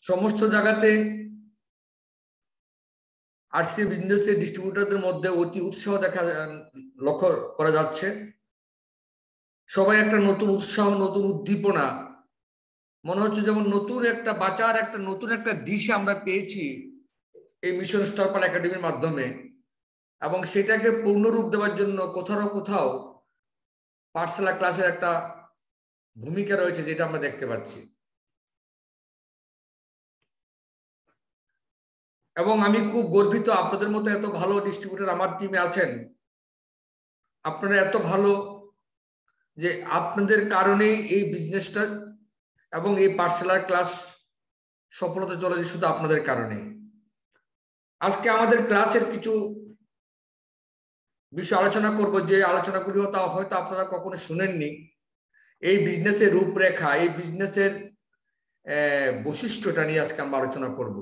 সমস্ত জায়গাতে আরসি বিজনেসের ডিস্ট্রিবিউটরদের মধ্যে অতি উৎসাহ লক্ষ্য করা যাচ্ছে। সবাই একটা নতুন উৎসাহ, নতুন উদ্দীপনা, মনে হচ্ছে যেমন নতুন একটা বাঁচার একটা নতুন একটা দিশা আমরা পেয়েছি এই মিশন স্টার পাল একাডেমির মাধ্যমে, এবং সেটাকে পূর্ণরূপ দেওয়ার জন্য কোথাও কোথাও পাঠশালা ক্লাসের একটা ভূমিকা রয়েছে, যেটা আমরা দেখতে পাচ্ছি। এবং আমি খুব গর্বিত, আপনাদের মতো এত ভালো ডিস্ট্রিবিউটর আমার টিমে আছেন। আপনারা এত ভালো যে আপনাদের কারণেই এই বিজনেসটা এবং এই পাঠশালার ক্লাস সফলতা চলেছে শুধু আপনাদের কারণে। আজকে আমাদের ক্লাসের কিছু বিষয় আলোচনা করব, যে আলোচনাগুলি হয়তো আপনারা কখনো শুনেননি। এই বিজনেসের রূপরেখা, এই বিজনেসের বৈশিষ্ট্যটা নিয়ে আজকে আমরা আলোচনা করব।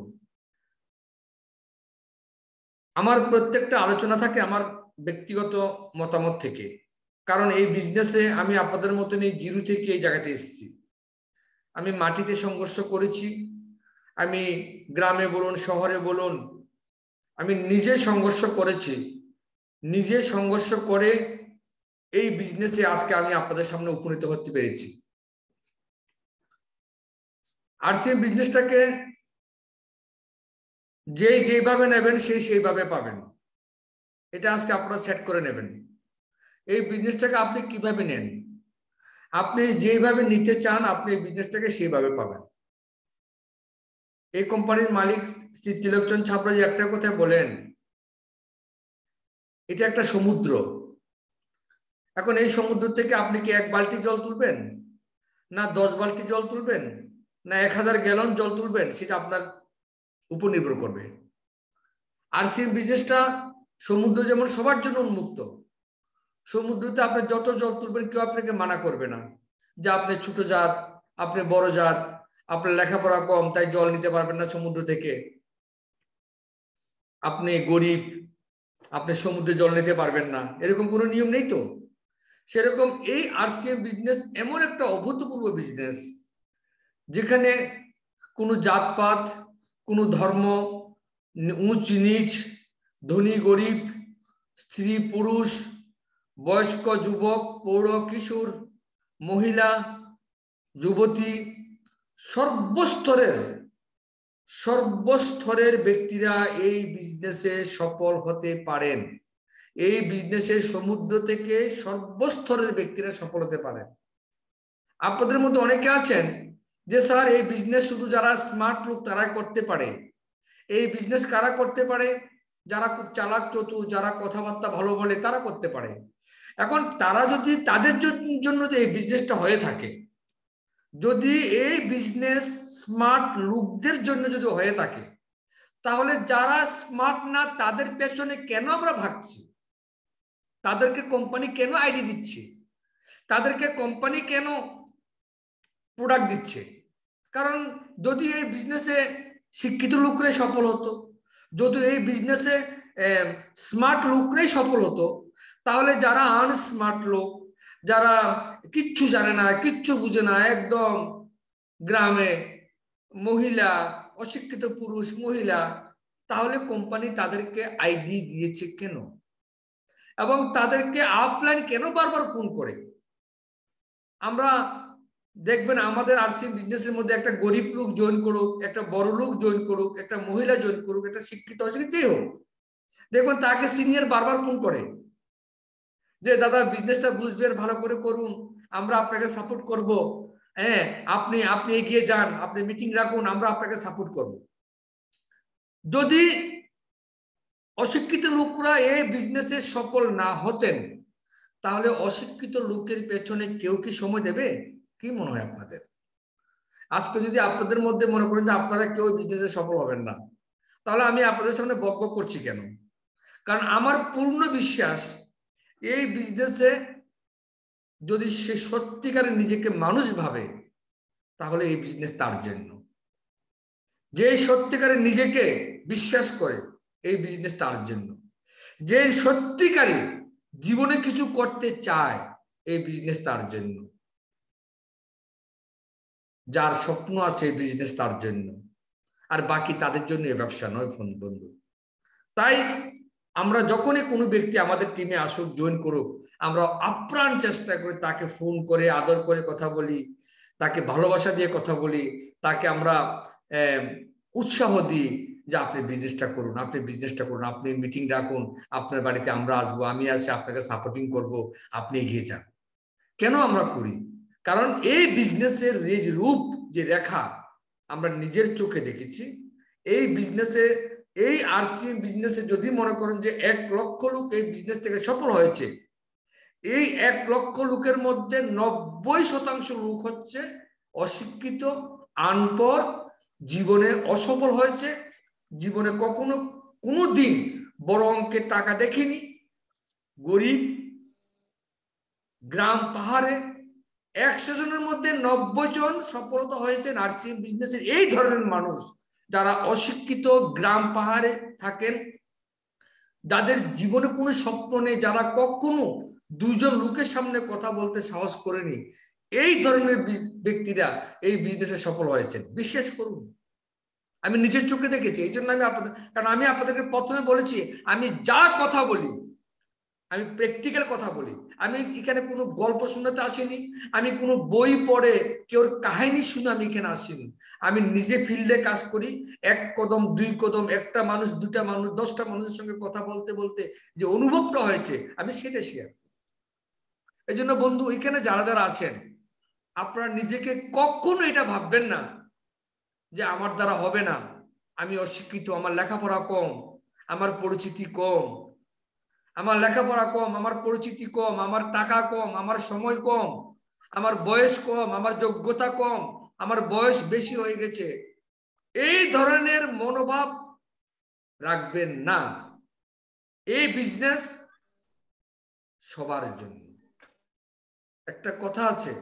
আমার প্রত্যেকটা আলোচনা থাকে আমার ব্যক্তিগত মতামত থেকে, কারণ এই বিজনেসে আমি আপনাদের মতনই জিরো থেকে এই জায়গাতে এসেছি। আমি মাটিতে সংঘর্ষ করেছি, আমি গ্রামে বলুন শহরে বলুন, আমি নিজে সংঘর্ষ করেছি। নিজে সংঘর্ষ করে এই বিজনেসে আজকে আমি আপনাদের সামনে উপনীত হতে পেরেছি। আর সেই বিজনেসটাকে যেভাবে নেবেন সেইভাবে পাবেন, এটা আজকে আপনারা সেট করে নেবেন। এই বিজনেসটাকে আপনি কিভাবে নেন, আপনি যেভাবে নিতে চান আপনি এই বিজনেসটাকে সেইভাবে পাবেন। এই কোম্পানির মালিক শ্রী তিলকচন্দ্র ছাবড়া যে একটা কথা বলেন, এটা একটা সমুদ্র। এখন এই সমুদ্র থেকে আপনি কি 1 বালতি জল তুলবেন, না 10 বালতি জল তুলবেন, না 1000 গ্যালন জল তুলবেন, সেটা আপনার উপর নির্ভর করবে। আর সেই বিজনেসটা সমুদ্র যেমন সবার জন্য উন্মুক্ত, সমুদ্রতে আপনি যত জল তুলবেন কেউ আপনাকে মানা করবে না যে আপনি ছোট জাত, আপনি বড় জাত, আপনার লেখাপড়া কম তাই জল নিতে পারবেন না সমুদ্র থেকে, আপনি গরিব আপনি সমুদ্রে জল নিতে পারবেন না, এরকম কোনো নিয়ম নেই তো। সেরকম এই আরসিএম বিজনেস এমন একটা অভূতপূর্ব বিজনেস, যেখানে কোনো জাতপাত, কোনো ধর্ম, উঁচ নিচ, ধনী গরিব, স্ত্রী পুরুষ, বয়স্ক যুবক, পৌর কিশোর, মহিলা, যুবতী, সর্বস্তরের ব্যক্তিরা এই বিজনেসে সফল হতে পারেন। এই বিজনেসে সমুদ্র থেকে সর্বস্তরের ব্যক্তিরা সফল হতে পারেন। আপনাদের মধ্যে অনেকে আছেন যে স্যার এই বিজনেস শুধু যারা স্মার্ট লোক তারাই করতে পারে। এই বিজনেস কারা করতে পারে? যারা খুব চালাক চতুর, যারা কথাবার্তা ভালো বলে তারা করতে পারে। এখন তারা যদি তাদের জন্য যে এই বিজনেসটা হয়ে থাকে, যদি এই বিজনেস স্মার্ট লোকদের জন্য যদি হয়ে থাকে, তাহলে যারা স্মার্ট না তাদের পেছনে কেন আমরা ভাগছি? তাদেরকে কোম্পানি কেন আইডি দিচ্ছে? তাদেরকে কোম্পানি কেন প্রোডাক্ট দিচ্ছে? কারণ যদি এই বিজনেসে শিক্ষিত লোকরাই সফল হতো, যদি এই বিজনেসে স্মার্ট লোকরাই সফল হতো, তাহলে যারা আনস্মার্ট লোক, যারা কিচ্ছু জানে না, কিচ্ছু বুঝে না, একদম গ্রামে মহিলা, অশিক্ষিত পুরুষ মহিলা, তাহলে কোম্পানি তাদেরকে আইডি দিয়েছে কেন? এবং তাদেরকে আপলাইন কেন বারবার ফোন করে? আমরা দেখবেন আমাদের আরসি বিজনেসের মধ্যে একটা গরিব লোক জয়েন করুক, একটা বড় লোক জয়েন করুক, একটা মহিলা জয়েন করুক, একটা শিক্ষিত অশিক্ষিত যেই হোক, দেখবেন তাকে সিনিয়র বারবার ফোন করে যে দাদা বিজনেসটা বুঝবেন, ভালো করে করুন, আমরা আপনাকে সাপোর্ট করব, হ্যাঁ আপনি এগিয়ে যান, আপনি মিটিং রাখুন, আমরা আপনাকে সাপোর্ট করব। যদি অশিক্ষিত লোকরা এই বিজনেসে সফল না হতেন, তাহলে অশিক্ষিত লোকের পেছনে কেউ কি সময় দেবে? কি মনে হয় আপনাদের? আজকে যদি আপনাদের মধ্যে মনে করেন যে আপনারা কেউ বিজনেসে সফল হবেন না, তাহলে আমি আপনাদের সামনে বকবক করছি কেন? কারণ আমার পূর্ণ বিশ্বাস এই বিজনেসে যদি সে সত্যিকারে নিজেকে মানুষ ভাবে, তাহলে এই বিজনেস তার জন্য। যে সত্যিকারে নিজেকে বিশ্বাস করে, এই বিজনেস তার জন্য। যে সত্যিকারে জীবনে কিছু করতে চায়, এই বিজনেস তার জন্য। যার স্বপ্ন আছে এই বিজনেস তার জন্য। আর বাকি তাদের জন্য এই ব্যবসা নয় বন্ধু। তাই আমরা যখনই কোনো ব্যক্তি আমাদের টিমে আসুক, জয়েন করুক, আমরা আপ্রাণ চেষ্টা করি তাকে ফোন করে আদর করে কথা বলি, তাকে ভালোবাসা দিয়ে কথা বলি, তাকে আমরা উৎসাহ দিই যে আপনি বিজনেসটা করুন, আপনি বিজনেসটা করুন, আপনি মিটিং রাখুন, আপনার বাড়িতে আমরা আসবো, আমি আসি, আপনাকে সাপোর্টিং করব, আপনি এগিয়ে যান। কেন আমরা করি? কারণ এই বিজনেসের রূপ যে রেখা আমরা নিজের চোখে দেখেছি। এই বিজনেসে, এই আরসিএম বিজনেসে যদি মনে করেন যে 1 লক্ষ লোক এই বিজনেস থেকে সফল হয়েছে, এই 1 লক্ষ লোকের মধ্যে 90% লোক হচ্ছে অশিক্ষিত, আনপড়, জীবনে অসফল হয়েছে, জীবনে কখনো কোনো দিন বড় অঙ্কের টাকা দেখেনি, গরিব, গ্রাম পাহাড়ে 100 জনের মধ্যে 90 জন সফলতা হয়েছে আরসিএম বিজনেসের। এই ধরনের মানুষ যারা অশিক্ষিত, গ্রাম পাহাড়ে থাকেন, যাদের জীবনে কোনো স্বপ্ন নেই, যারা কখনো 2 জন লোকের সামনে কথা বলতে সাহস করেনি, এই ধরনের ব্যক্তিরা এই বিজনেসে সফল হয়েছেন। বিশ্বাস করুন, আমি নিজের চোখে দেখেছি। এই জন্য আমি আপনাদের, কারণ আমি আপনাদেরকে প্রথমে বলেছি আমি যা কথা বলি আমি প্র্যাকটিক্যাল কথা বলি। আমি এখানে কোনো গল্প শোনাতে আসিনি, আমি কোনো বই পড়ে কেউ কাহিনী শুনে আমি এখানে আসিনি। আমি নিজে ফিল্ডে কাজ করি, 1 কদম 2 কদম, একটা মানুষ, 2টা মানুষ, 10টা মানুষের সঙ্গে কথা বলতে বলতে যে অনুভবটা হয়েছে আমি সেটা শেয়ার। এই জন্য বন্ধু, এখানে যারা যারা আছেন, আপনারা নিজেকে কখনো এটা ভাববেন না যে আমার দ্বারা হবে না, আমি অশিক্ষিত, আমার লেখাপড়া কম, আমার পরিচিতি কম, আমার লেখাপড়া কম, আমার পরিচিতি কম, আমার টাকা কম, আমার সময় কম, আমার বয়স কম, আমার যোগ্যতা কম, আমার বয়স বেশি হয়ে গেছে। এই ধরনের মনোভাব রাখবেন না। এই বিজনেস সবার জন্য। একটা কথা আছে,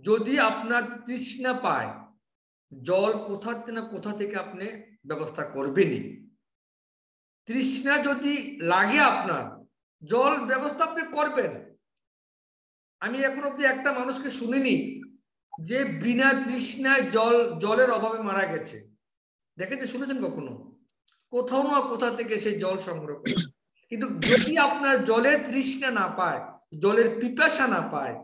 যদি আপনার তৃষ্ণা পায়, জল কোথা থেকে আপনি ব্যবস্থা করবেনই। তৃষ্ণা যদি লাগে আপনার, জল ব্যবস্থা আপনি করবেন। আমি এখন অব্দি একটা মানুষকে শুনিনি যে বিনা তৃষ্ণায় জলের অভাবে মারা গেছে। দেখেছে, শুনেছেন কখনো? কোথাও না কোথা থেকে সেই জল সংগ্রহ করে। কিন্তু যদি আপনার জলের তৃষ্ণা না পায়, জলের পিপাসা না পায়,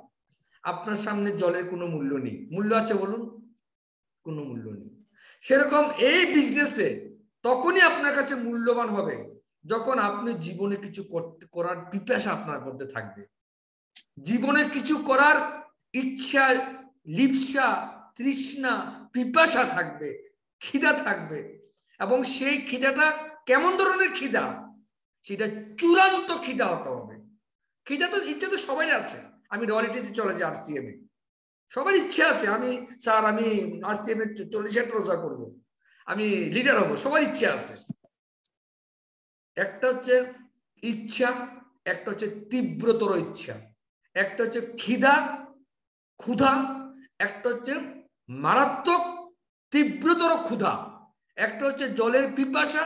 আপনার সামনে জলের কোনো মূল্য নেই। মূল্য আছে বলুন? কোনো মূল্য নেই। সেরকম এই বিজনেসে তখনই আপনার কাছে মূল্যবান হবে যখন আপনি জীবনে কিছু করার পিপাসা আপনার মধ্যে থাকবে, জীবনে কিছু করার ইচ্ছা, লিপ্সা, তৃষ্ণা, পিপাসা থাকবে, খিদা থাকবে। এবং সেই খিদাটা কেমন ধরনের খিদা? সেটা চূড়ান্ত খিদা হতে হবে। খিদা তো, ইচ্ছা তো সবাই আছে। আমি রয়্যালিটিতে চলে যাই আরসিএম এ, সবার ইচ্ছা আছে আমি স্যার আমি আরসিএম এ 40 রোজা করবো, আমি লিডার হবো, সবার ইচ্ছা আছে। একটা হচ্ছে ইচ্ছা, একটা হচ্ছে তীব্রতর ইচ্ছা, একটা হচ্ছে ক্ষুধা, একটা হচ্ছে মারাত্মক তীব্রতর ক্ষুধা, একটা হচ্ছে জলের পিপাসা,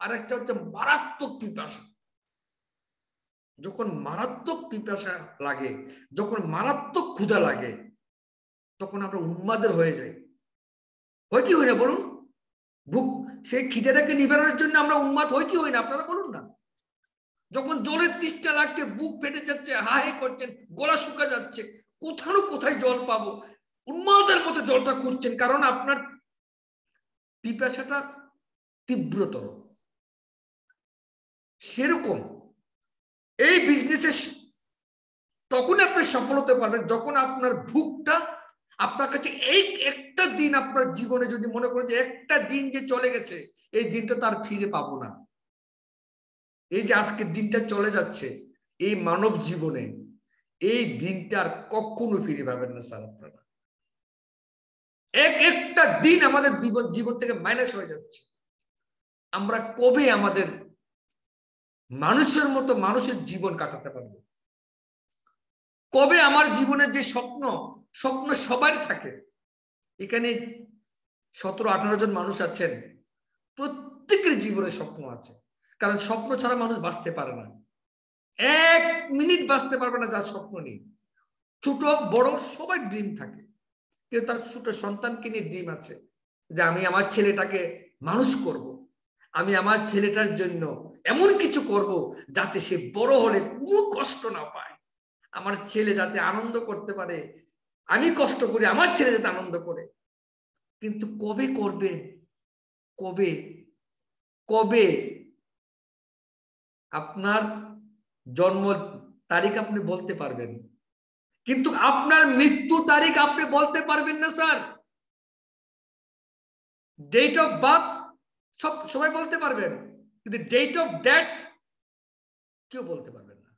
আর একটা হচ্ছে মারাত্মক পিপাসা। যখন মারাত্মক পিপাসা লাগে, যখন মারাত্মক ক্ষুধা লাগে, তখন আমরা উন্মাদের হয়ে যাই। হয় কি হয় না বলুন? ভুক, সেই খিদেটাকে নিবারণের জন্য আমরা উন্মাদ হয় কি হয় না? আপনারা বলুন না। যখন জলের তৃষ্ণা লাগছে, বুক ফেটে যাচ্ছে, হাই করছেন, গলা শুকা যাচ্ছে, কোথায় জল পাবো, উন্মাদের মতো জলটা খুঁজছেন, কারণ আপনার পিপাসাটা তীব্রতর। সেরকম এই বিজনেসে তখন আপনি সফল হতে পারবেন যখন আপনার ভুকটা আপনার কাছে, এই একটা দিন আপনার জীবনে যদি মনে করেন যে একটা দিন যে চলে গেছে, এই দিনটা তার ফিরে পাবো না, এই যে আজকের দিনটা চলে যাচ্ছে এই মানব জীবনে, এই দিনটা আর কখনো ফিরে পাবেন না স্যার আপনারা। একটা দিন আমাদের জীবন থেকে মাইনাস হয়ে যাচ্ছে। আমরা কবে আমাদের মানুষের মতো মানুষের জীবন কাটাতে পারবো? কবে আমার জীবনের যে স্বপ্ন সবার থাকে, এখানে 17-18 জন মানুষ আছেন, প্রত্যেকের জীবনে স্বপ্ন আছে। কারণ স্বপ্ন ছাড়া মানুষ বাঁচতে পারে না, 1 মিনিট বাঁচতে পারবে না যার স্বপ্ন নেই। ছোট বড় সবার ড্রিম থাকে, কেউ তার ছোট সন্তানকে নিয়ে ড্রিম আছে, যে আমি আমার ছেলেটাকে মানুষ করব, আমি আমার ছেলেটার জন্য এমন কিছু করব যাতে সে বড় হলে কোনো কষ্ট না পায়, আমার ছেলে যাতে আনন্দ করতে পারে, আমি কষ্ট করি আমার ছেলে যাতে আনন্দ করে। কিন্তু কবে করবেন? কবে? কবে? আপনার জন্ম তারিখ আপনি বলতে পারবেন, কিন্তু আপনার মৃত্যু তারিখ আপনি বলতে পারবেন না স্যার। ডেট অফ বার্থ সবাই বলতে পারবেন, কিন্তু ডেট অফ ডেথ কেউ বলতে পারবেন না।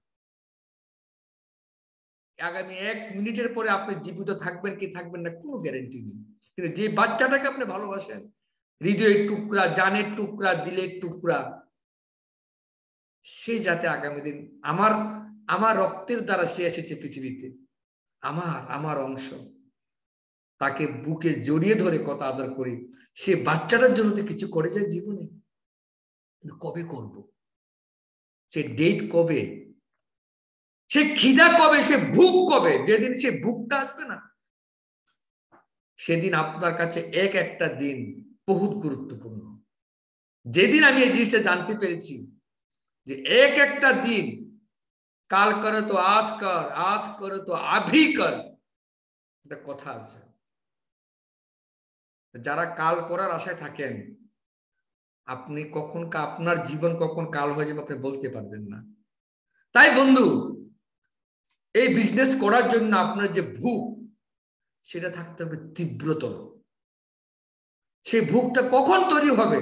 আগামী 1 মিনিটের পরে আপনি জীবিত থাকবেন কি থাকবেন না কোনো গ্যারান্টি নেই। কিন্তু যে বাচ্চাটাকে আপনি ভালোবাসেন, হৃদয়ের টুকরা, জানের টুকরা, দিলের টুকরা, সে যাতে আগামী দিন আমার রক্তের দ্বারা সে এসেছে পৃথিবীতে, আমার অংশ, তাকে বুকে জড়িয়ে ধরে কথা আদর করি, সে বাচ্চাটার জন্য তো কিছু করে যায় জীবনে, কবে করব? সে ডেট কবে? সে খিদা কবে? সে ভুক কবে? যেদিন সে ভুকটা আসবে না, সেদিন আপনার কাছে একটা দিন বহুত গুরুত্বপূর্ণ। যেদিন আমি এই জিনিসটা জানতে পেরেছি যে একটা দিন, কাল করে তো আজ কর, আজ করে তো আভি কর, একটা কথা আছে। যারা কাল করার আশায় থাকেন, আপনি কখন আপনার জীবন কখন কাল হয়ে যাবে আপনি বলতে পারবেন না। তাই বন্ধু, এই বিজনেস করার জন্য আপনার যে ভুক, সেটা থাকতে হবে তীব্রতর। সেই ভুকটা কখন তৈরি হবে?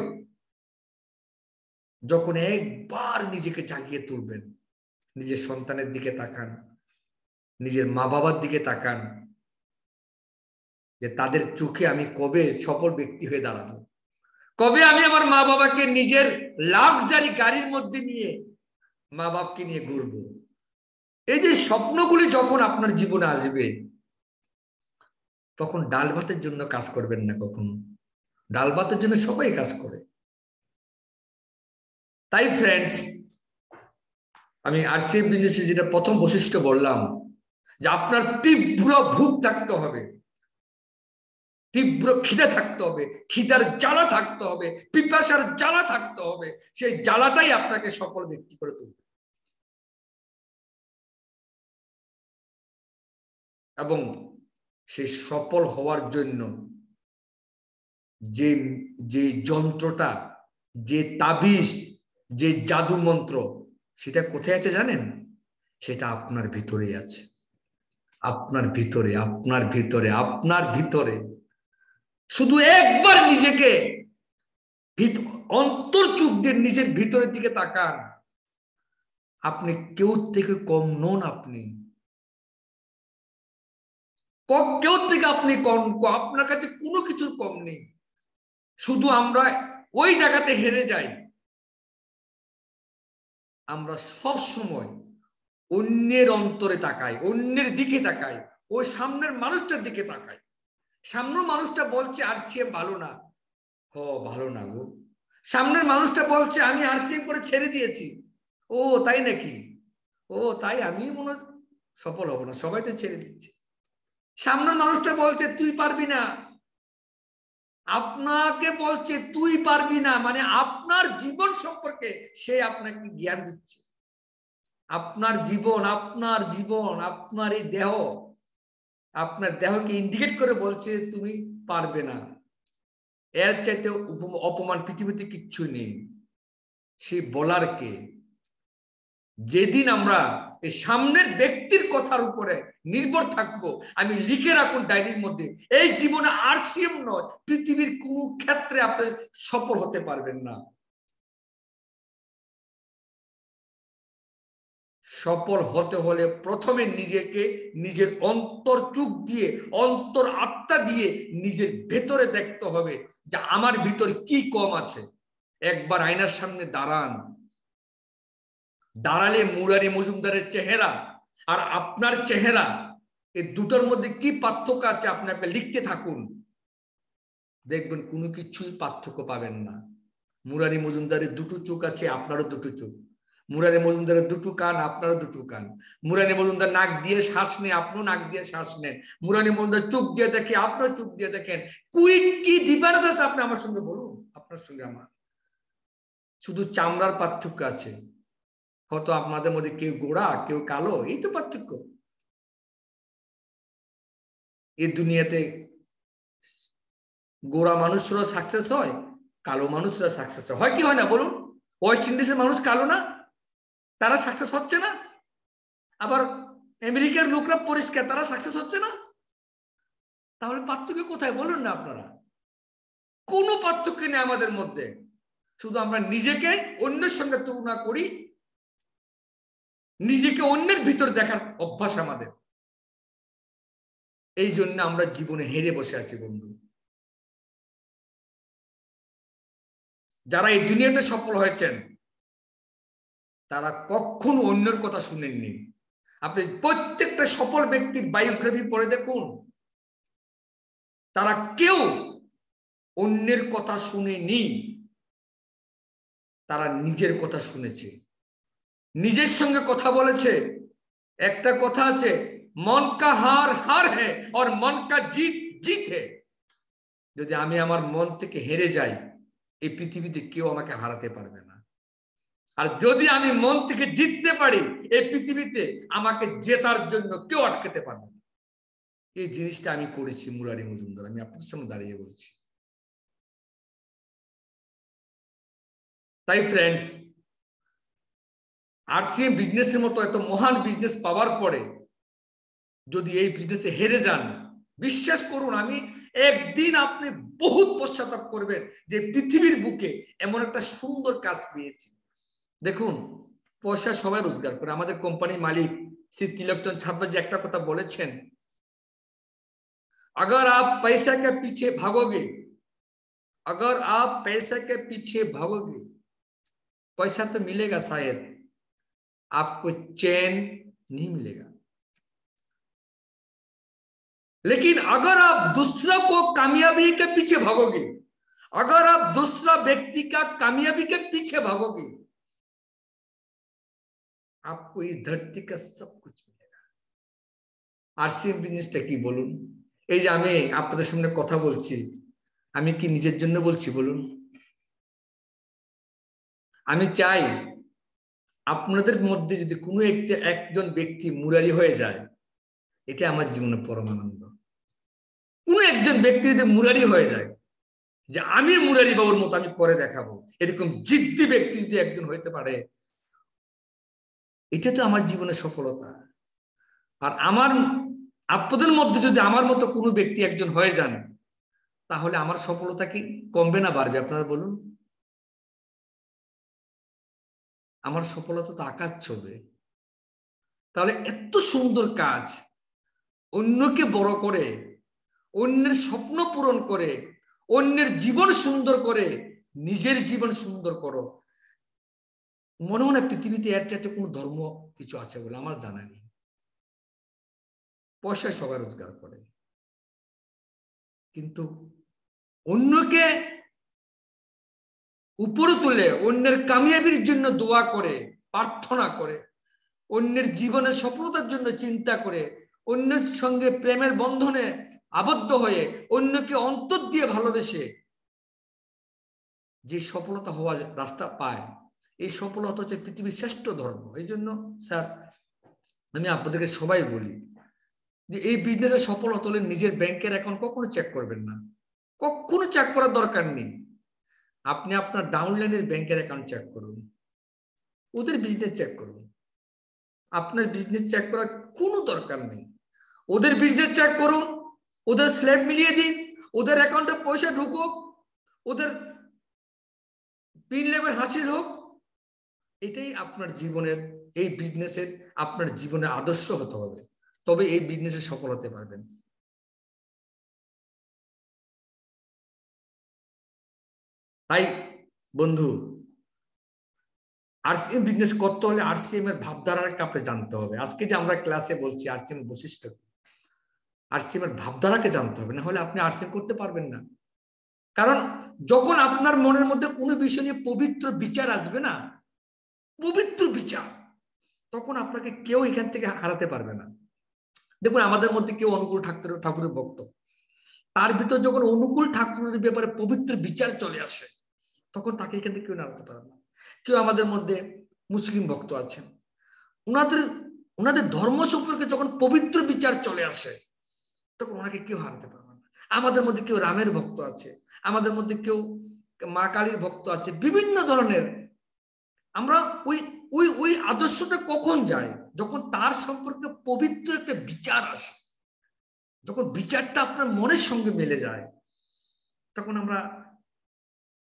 যখন একবার নিজেকে জাগিয়ে তুলবেন, নিজের সন্তানের দিকে তাকান, নিজের মা বাবার দিকে তাকান, যে তাদের চোখে আমি কবে সফল ব্যক্তি হয়ে দাঁড়াবো, কবে আমি আমার মা বাবাকে নিজের লাক্সারি গাড়ির মধ্যে নিয়ে মা বাবাকে নিয়ে ঘুরবো। এই যে স্বপ্নগুলি যখন আপনার জীবনে আসবে, তখন ডাল ভাতের জন্য কাজ করবেন না কখনো। ডাল ভাতের জন্য সবাই কাজ করে। তাই ফ্রেন্ডস, আমি আরসিএফ বিজনেসে যেটা প্রথম বৈশিষ্ট্য বললাম, যে আপনার তীব্র ভুক থাকতে হবে, তীব্র খিদে থাকতে হবে, খিদার জ্বালা থাকতে হবে, পিপাসার জ্বালা থাকতে হবে। সেই জ্বালাটাই আপনাকে সফল ব্যক্তি করে তুলবে। এবং সেই সফল হওয়ার জন্য যে যে যন্ত্রটা, যে তাবিজ, যে জাদু মন্ত্র, সেটা কোথায় আছে জানেন? সেটা আপনার ভিতরেই আছে, আপনার ভিতরে, আপনার ভিতরে, আপনার ভিতরে। শুধু একবার নিজেকে অন্তর চোখ দিয়ে নিজের ভিতরের দিকে তাকান, আপনি কেউ থেকে কম নন। আপনি কেউ থেকে আপনি কম, আপনার কাছে কোনো কিছুর কম নেই। শুধু আমরা ওই জায়গাতে হেরে যাই, আমরা সব সময় অন্যের অন্তরে তাকাই, অন্যের দিকে তাকাই, ওই সামনের মানুষটার দিকে তাকাই। সামনের মানুষটা বলছে আরসিএম ভালো না, ও ভালো না গো। সামনের মানুষটা বলছে আমি আরসিএম করে ছেড়ে দিয়েছি, ও তাই নাকি, ও তাই, আমি মনে সফল হব না, সবাই তো ছেড়ে দিচ্ছে। সামনের মানুষটা বলছে তুই পারবি না, আপনাকে বলছে তুই পারবি না, মানে আপনার জীবন সম্পর্কে সে আপনাকে জ্ঞান দিচ্ছে। আপনার জীবন, আপনার জীবন, আপনার এই দেহ, আপনার দেহকে ইন্ডিকেট করে বলছে তুমি পারবে না। এর চাইতে অপমান পৃথিবীতে কিচ্ছু নেই। সে বলার কে? যেদিন আমরা এই সামনের ব্যক্তির কথার উপরে নির্ভর থাকবো, আমি লিখে রাখুন ডায়েরির মধ্যে, এই জীবনে আরসিএম নয়, পৃথিবীর কোন ক্ষেত্রে আপনি সফল হতে পারবেন না। সফল হতে হলে প্রথমে নিজেকে, নিজের অন্তর চোখ দিয়ে, অন্তর আত্মা দিয়ে নিজের ভেতরে দেখতে হবে যে আমার ভিতরে কি কম আছে। একবার আয়নার সামনে দাঁড়ান, দাঁড়ালে মুরারি মজুমদারের চেহারা আর আপনার চেহারা, এই দুটোর মধ্যে কি পার্থক্য আছে আপনি লিখতে থাকুন, দেখবেন কোনো কিছুই পার্থক্য পাবেন না। মুরারি মজুমদারের দুটো চোখ আছে, আপনারও দুটো চোখ। মুরারি মজুমদারের দুটো কান, আপনারও দুটো কান। মুরারি মজুমদার নাক দিয়ে শ্বাস নেয়, আপনিও নাক দিয়ে শ্বাস নেন। মুরারি মজুমদার চোখ দিয়ে দেখে, আপনিও চোখ দিয়ে দেখেন। কি ডিফারেন্স আছে আপনি আমার সঙ্গে বলুন, আপনার সঙ্গে আমার শুধু চামড়ার পার্থক্য আছে। হয়তো আপনাদের মধ্যে কেউ গোড়া, কেউ কালো, এই তো পার্থক্য। এই দুনিয়াতে গোড়া মানুষরা সাকসেস হয়, কালো মানুষরা সাকসেস হয় কি হয় না বলুন? ওয়েস্ট ইন্ডিজের মানুষ কালো না, তারা সাকসেস হচ্ছে না? আবার আমেরিকার লোকরা পরিষ্কার, তারা সাকসেস হচ্ছে না? তাহলে পার্থক্য কোথায় বলুন না আপনারা? কোনো পার্থক্য নেই আমাদের মধ্যে, শুধু আমরা নিজেকে অন্যের সঙ্গে তুলনা করি, নিজেকে অন্যের ভিতর দেখার অভ্যাস আমাদের। এই জন্য আমরা জীবনে হেরে বসে আছি বন্ধু। যারা এই দুনিয়াতে সফল হয়েছেন তারা কখনো অন্যের কথা শুনেননি। আপনি প্রত্যেকটা সফল ব্যক্তির বায়োগ্রাফি পড়ে দেখুন, তারা কেউ অন্যের কথা শুনেনি, তারা নিজের কথা শুনেছে, নিজের সঙ্গে কথা বলেছে। একটা কথা আছে, মন কা হার হার হ্যায় আর মন কা জিত জিত হ্যায়। যদি আমি আমার মন থেকে হেরে যাই, এই পৃথিবীতে কেউ আমাকে হারাতে পারবে না। আর যদি আমি মন থেকে জিততে পারি, এই পৃথিবীতে আমাকে জেতার জন্য কেউ আটকাতে পারবে না। এই জিনিসটা আমি করেছি মুরারি মজুমদার, আমি আপনার সামনে দাঁড়িয়ে বলছি। তাই ফ্রেন্ডস, আরসিএম বিজনেসের মতো এত মহান বিজনেস পাওয়ার পরে যদি এই বিজনেসে হেরে যান, বিশ্বাস করুন আমি একদিন আপনি বহুত পশ্চাতাপ করবেন যে পৃথিবীর বুকে এমন একটা সুন্দর কাজ পেয়েছি। দেখুন, পয়সা সবাই রোজগার করে। আমাদের কোম্পানির মালিক শ্রী তিলকচন্দ ছাত্রজি একটা কথা বলেছেন, अगर आप पैसा के पीछे भागोगे, अगर आप पैसा के पीछे भागोगे, पैसा तो मिलेगा शायद, आपको चैन नहीं मिलेगा। लेकिन अगर आप दूसरा को कामयाबी के पीछे भागोगे, अगर आप दूसरा व्यक्ति का कामयाबी के पीछे भागोगे, आपको इस धरती का सब कुछ मिलेगा। आरसीएम बिजनेसটা কি বলুন? এই যে আমি আপনাদের সামনে কথা বলছি, আমি কি নিজের জন্য বলছি বলুন? আমি চাই আপনাদের মধ্যে যদি কোনো একজন ব্যক্তি মুরারি হয়ে যায়, এটা আমার জীবনে পরম আনন্দ। কোনো একজন ব্যক্তি যদি মুরারি হয়ে যায়, যে আমি মুরারি বাবুর মতো আমি করে দেখাবো, এরকম জিদ্দি ব্যক্তি যদি একজন হইতে পারে, এটা তো আমার জীবনের সফলতা। আর আপনাদের মধ্যে যদি আমার মতো কোনো ব্যক্তি একজন হয়ে যান, তাহলে আমার সফলতা কি কমবে না বাড়বে? আপনারা বলুন। আমার সফলতা তো আকাশ ছবে। তাহলে এত সুন্দর কাজ, অন্যকে বড় করে, অন্যের স্বপ্ন পূরণ করে, অন্যের জীবন সুন্দর করে, নিজের জীবন সুন্দর করো। মনে হয় না পৃথিবীতে এর চাইতে কোনো ধর্ম কিছু আছে বলে আমার জানা নেই। পয়সা সবাই রোজগার করে, কিন্তু অন্যকে উপরে তুলে, অন্যের কামিয়াবির জন্য দোয়া করে, প্রার্থনা করে, অন্যের জীবনের সফলতার জন্য চিন্তা করে, অন্যের সঙ্গে প্রেমের বন্ধনে আবদ্ধ হয়ে, অন্যকে অন্তর দিয়ে ভালোবেসে যে সফলতা হওয়ার রাস্তা পায়, এই সফলতা হচ্ছে পৃথিবীর শ্রেষ্ঠ ধর্ম। এই জন্য স্যার, আমি আপনাদেরকে সবাই বলি যে এই বিজনেসে সফল হতে হলে নিজের ব্যাংকের অ্যাকাউন্ট কখনো চেক করবেন না, কখনো চেক করার দরকার নেই। আপনি আপনার ডাউনলাইনের ব্যাংকের অ্যাকাউন্ট চেক করুন, ওদের বিজনেস চেক করুন। আপনার বিজনেস চেক করার কোনো দরকার নেই। ওদের বিজনেস চেক করুন, ওদের স্ল্যাব মিলিয়ে দিন, ওদের অ্যাকাউন্টে পয়সা ঢুকুক, ওদের পিন লেভেল হাসিল হোক। এটাই আপনার জীবনের, এই বিজনেসের আপনার জীবনের আদর্শ হতে হবে, তবে এই বিজনেসে সফল হতে পারবেন। তাই বন্ধু, আরসিএম বিজনেস করতে হলে আরসিএম এর ভাবধারাকে আপনি জানতে হবে। আজকে যে আমরা ক্লাসে বলছি আরসিএম এর বৈশিষ্ট্য, আরসিএম এর ভাবধারাকে জানতে হবে, না হলে আপনি আরসিএম করতে পারবেন না। কারণ যখন আপনার মনের মধ্যে কোনো বিষয় নিয়ে পবিত্র বিচার আসবে না, পবিত্র বিচার, তখন আপনাকে কেউ এখান থেকে হারাতে পারবে না। দেখুন আমাদের মধ্যে কেউ অনুকূল ঠাকুরের ভক্ত, তার ভিতর যখন অনুকূল ঠাকুরের ব্যাপারে পবিত্র বিচার চলে আসে, তখন তাকে এখান থেকে কেউ নাড়াতে পারে না। কেউ আমাদের মধ্যে মুসলিম ভক্ত আছেন, ওনাদের ধর্ম সম্পর্কে যখন পবিত্র বিচার চলে আসে, তখন ওনাকে কেউ হারাতে পারবে না। আমাদের মধ্যে কেউ রামের ভক্ত আছে, আমাদের মধ্যে কেউ মা কালীর ভক্ত আছে, বিভিন্ন ধরনের। আমরা ওই ওই ওই আদর্শটা কখন যায়? যখন তার সম্পর্কে পবিত্র একটা বিচার আসে, যখন বিচারটা আপনার মনের সঙ্গে মিলে যায়, তখন আমরা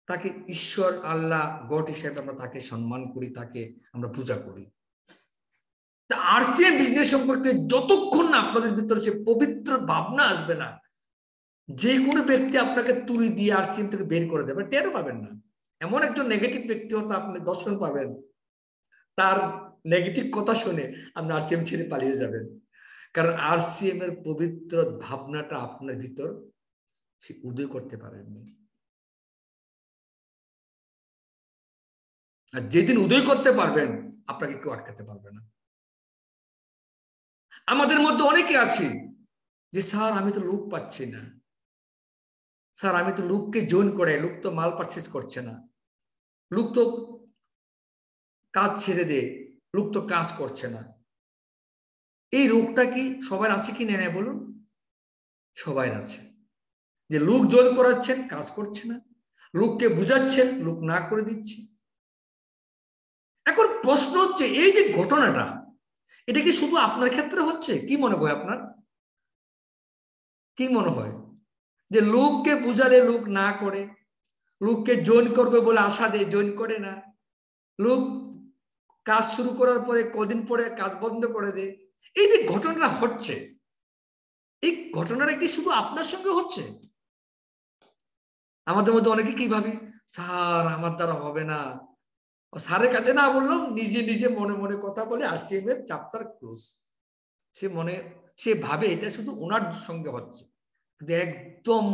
তাকে ঈশ্বর, আল্লাহ, গড হিসেবে আমরা তাকে সম্মান করি, তাকে আমরা পূজা করি। তা আরসিএম বিজনেস সম্পর্কে যতক্ষণ না আপনাদের ভিতরে সে পবিত্র ভাবনা আসবে না, যে কোনো ব্যক্তি আপনাকে তুলি দিয়ে আরসিএম থেকে বের করে দেবে, টেরও পাবেন না। এমন একজন নেগেটিভ ব্যক্তি হয়তো আপনি দর্শন পাবেন, তার নেগেটিভ কথা শুনে আপনি আরসিএম ছেড়ে পালিয়ে যাবেন, কারণ আরসিএম এর পবিত্র ভাবনাটা আপনার ভিতর সে উদয় করতে পারেননি। আর যেদিন উদয় করতে পারবেন, আপনাকে কেউ আটকাতে পারবে না। আমাদের মধ্যে অনেকে আছে যে স্যার আমি তো লোক পাচ্ছি না, স্যার আমি তো লোককে জয়েন করে, লোক তো মাল পারচেজ করছে না, লোক তো কাজ ছেড়ে দে, লোক তো কাজ করছে না। এই রোগটা কি সবার আছে কি নেই বলুন? সবাই আছে, যে লোক জয়েন করাচ্ছেন, কাজ করছে না, লোককে বুঝাচ্ছেন, লোক না করে দিচ্ছে। এখন প্রশ্ন হচ্ছে, এই যে ঘটনাটা, এটা কি শুধু আপনার ক্ষেত্রে হচ্ছে? কি মনে হয় আপনার? কি মনে হয় যে লোককে বুঝালে লোক না করে, লোককে জয়েন করবে বলে আশা দেয়, জয়েন করে না, লোক কাজ শুরু করার পরে কদিন পরে কাজ বন্ধ করে দেয়? এই যে ঘটনাটা হচ্ছে, এই ঘটনাটা কি শুধু আপনার সঙ্গে হচ্ছে? আমাদের মধ্যে অনেকে কি ভাবি, স্যার আমার দ্বারা হবে না, স্যারের কাছে না বললাম, নিজে নিজে মনে মনে কথা বলে আরসিএম এর চ্যাপ্টার ক্লোজ। সে ভাবে এটা শুধু ওনার সঙ্গে হচ্ছে, কিন্তু একদম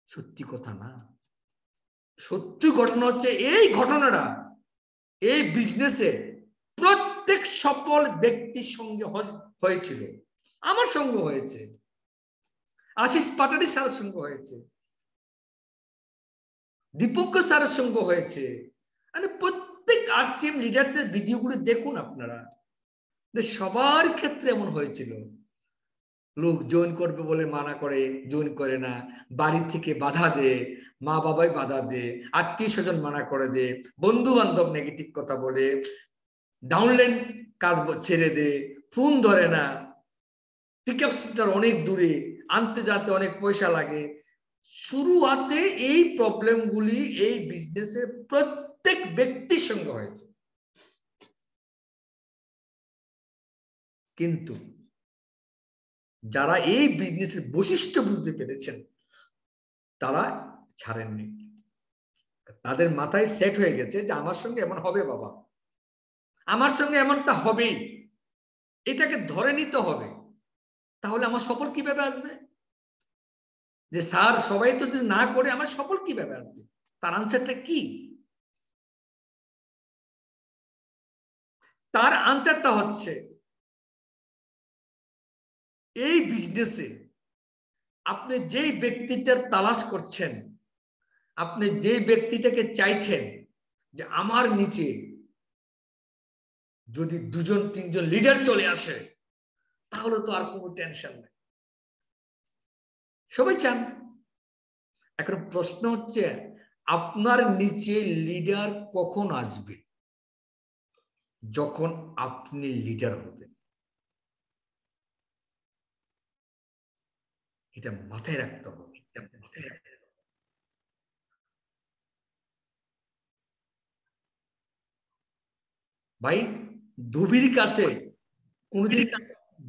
সত্যি কথা না। সত্যি ঘটনা হচ্ছে, এই ঘটনাটা এই বিজনেসে প্রত্যেক সফল ব্যক্তির সঙ্গে হয়েছিল। আমার সঙ্গে হয়েছে, আশিস পাটারি স্যারের সঙ্গে হয়েছে, দীপক স্যারের সঙ্গে হয়েছে। মানে প্রত্যেক আরসিএম লিডার্সের ভিডিওগুলো দেখুন আপনারা, সবার ক্ষেত্রে এমন হয়েছিল। লোক জয়েন করবে বলে মানা করে, জয়েন করে না, বাড়ি থেকে বাধা দেয়, মা বাবাই বাধা দেয়, আত্মীয় স্বজন মানা করে দেয়, বন্ধু বান্ধব নেগেটিভ কথা বলে, ডাউনলাইন কাজ ছেড়ে দেয়, ফোন ধরে না, পিকআপ সেন্টার অনেক দূরে, আনতে যেতে অনেক পয়সা লাগে। শুরুতে এই প্রবলেমগুলি এই বিজনেসের প্রত্যেক ব্যক্তির সঙ্গে হয়েছে, কিন্তু যারা এই বিজনেসের বৈশিষ্ট্য বুঝতে পেরেছেন, তারা ছাড়েননি। তাদের মাথায় সেট হয়ে গেছে যে আমার সঙ্গে এমন হবে, বাবা আমার সঙ্গে এমনটা হবেই, এটাকে ধরে নিতে হবে। তাহলে আমার সফল কিভাবে আসবে? যে স্যার সবাই তো যদি না করে, আমার সফল কিভাবে আসবে? তার আনসারটা কি? তার আনসারটা হচ্ছে, এই বিজনেসে আপনি যেই ব্যক্তিটার তালাশ করছেন, আপনি যেই ব্যক্তিটাকে চাইছেন যে আমার নিচে যদি 2-3 লিডার চলে আসে, তাহলে তো আর কোনো টেনশন নেই, সবাই চান। এখন প্রশ্ন হচ্ছে, আপনার নিচে লিডার কখন আসবে? যখন আপনি লিডার হবেন। এটা মাথায় রাখতে হবে। ভাই, ধুবির কাছে কোনদিন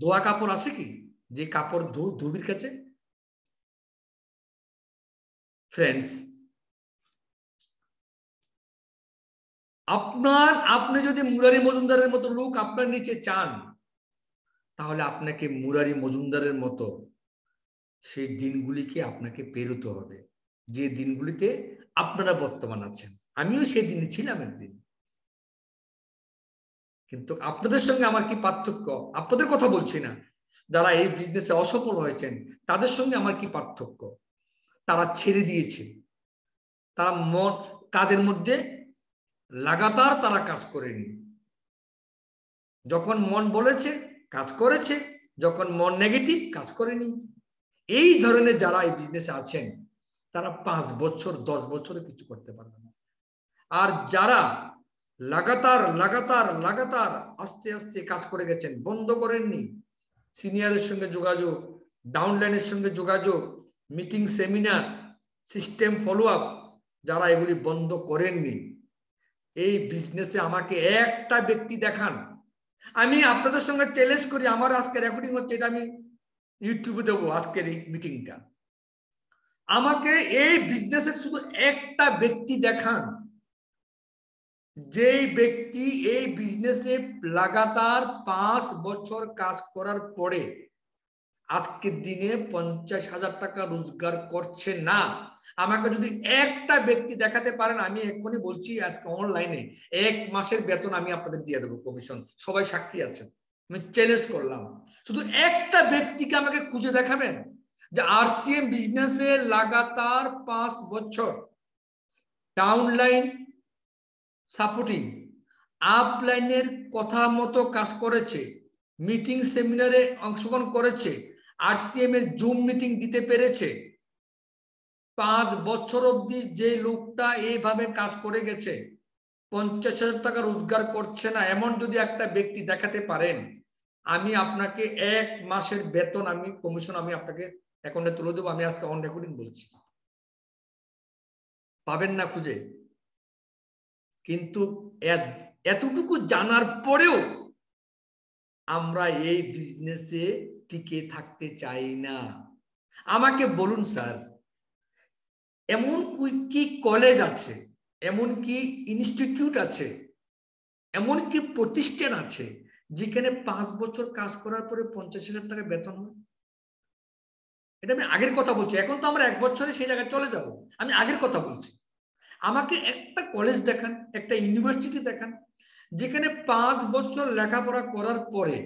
ধোয়া কাপড় আছে কি? যে কাপড় ধুবির কাছে? ফ্রেন্ডস, আপনি যদি মুরারি মজুমদারের মতো লোক আপনার নিচে চান, তাহলে আপনাকে মুরারি মজুমদারের মতো সেই দিনগুলিকে আপনাকে পেরোতে হবে, যে দিনগুলিতে আপনারা বর্তমান আছেন। আমিও সেই দিনে ছিলাম একদিন। কিন্তু আপনাদের সঙ্গে আমার কি পার্থক্য? আপনাদের কথা বলছি না, যারা এই বিজনেসে অসফল হয়েছেন তাদের সঙ্গে আমার কি পার্থক্য? তারা ছেড়ে দিয়েছে, তারা কাজের মধ্যে লাগাতার তারা কাজ করেনি। যখন মন বলেছে কাজ করেছে, যখন মন নেগেটিভ কাজ করেনি। এই ধরনের যারা এই বিজনেসে আছেন তারা 5 বছর 10 বছরে কিছু করতে পারবে না। আর যারা লাগাতার লাগাতার লাগাতার আস্তে আস্তে কাজ করে গেছেন, বন্ধ করেননি, সিনিয়রের সঙ্গে যোগাযোগ, ডাউনলাইনের সঙ্গে যোগাযোগ, meeting, seminar, system follow up, যারা এগুলি বন্ধ করেননি, এই বিজনেসে আমাকে একটা ব্যক্তি দেখান। আমি আপনাদের সঙ্গে চ্যালেঞ্জ করি, আমার আজকে রেকর্ডিং হচ্ছে, এটা আমি ইউটিউবে দেবো আজকের এই মিটিংটা। আমাকে এই বিজনেসের শুধু একটা ব্যক্তি দেখান, যেই ব্যক্তি এই বিজনেসে লাগাতার 5 বছর কাজ করার পরে আজকের দিনে 50,000 টাকা রোজগার করছে না। আমাকে যদি একটা ব্যক্তি দেখাতে পারেন, আমি এক্ষুনি বলছি আজকে অনলাইনে 1 মাসের বেতন আমি আপনাদের দিয়ে দেবো, কমিশন। সবাই সাক্ষী আছেন, আমি চ্যালেঞ্জ করলাম। শুধু একটা ব্যক্তিকে আমাকে খুঁজে দেখাবেন যে আরসিএম বিজনেসে লাগাতার 5 বছর ডাউনলাইন সাপোর্টিং, আপলাইনের কথা মতো কাজ করেছে, মিটিং সেমিনারে অংশগ্রহণ করেছে, আরসিএম এর জুম মিটিং দিতে পেরেছে। 5 বছর অবধি যে লোকটা এইভাবে কাজ করে গেছে, 50,000 টাকা রোজগার করছে না, এমন যদি একটা ব্যক্তি দেখাতে পারেন, আমি আপনাকে 1 মাসের বেতন আমি কমিশন আমি আপনাকে অ্যাকাউন্টে তুলে দেবো। আমি আজকে অন রেকর্ডিং বলছি, পাবেন না খুঁজে। কিন্তু এতটুকু জানার পরেও আমরা এই বিজনেসে টিকে থাকতে চাই না। আমাকে বলুন স্যার, এমন কি কলেজ আছে, এমন কি ইনস্টিটিউট আছে, এমন কি প্রতিষ্ঠান আছে যেখানে 5 বছর কাজ করার পরে 50,000 টাকা বেতন হয়? এটা আমি আগের কথা বলছি, এখন তো আমরা 1 বছরে সেই জায়গায় চলে যাব। আমি আগের কথা বলছি। আমাকে একটা কলেজ দেখান, একটা ইউনিভার্সিটি দেখান যেখানে 5 বছর লেখাপড়া করার পরে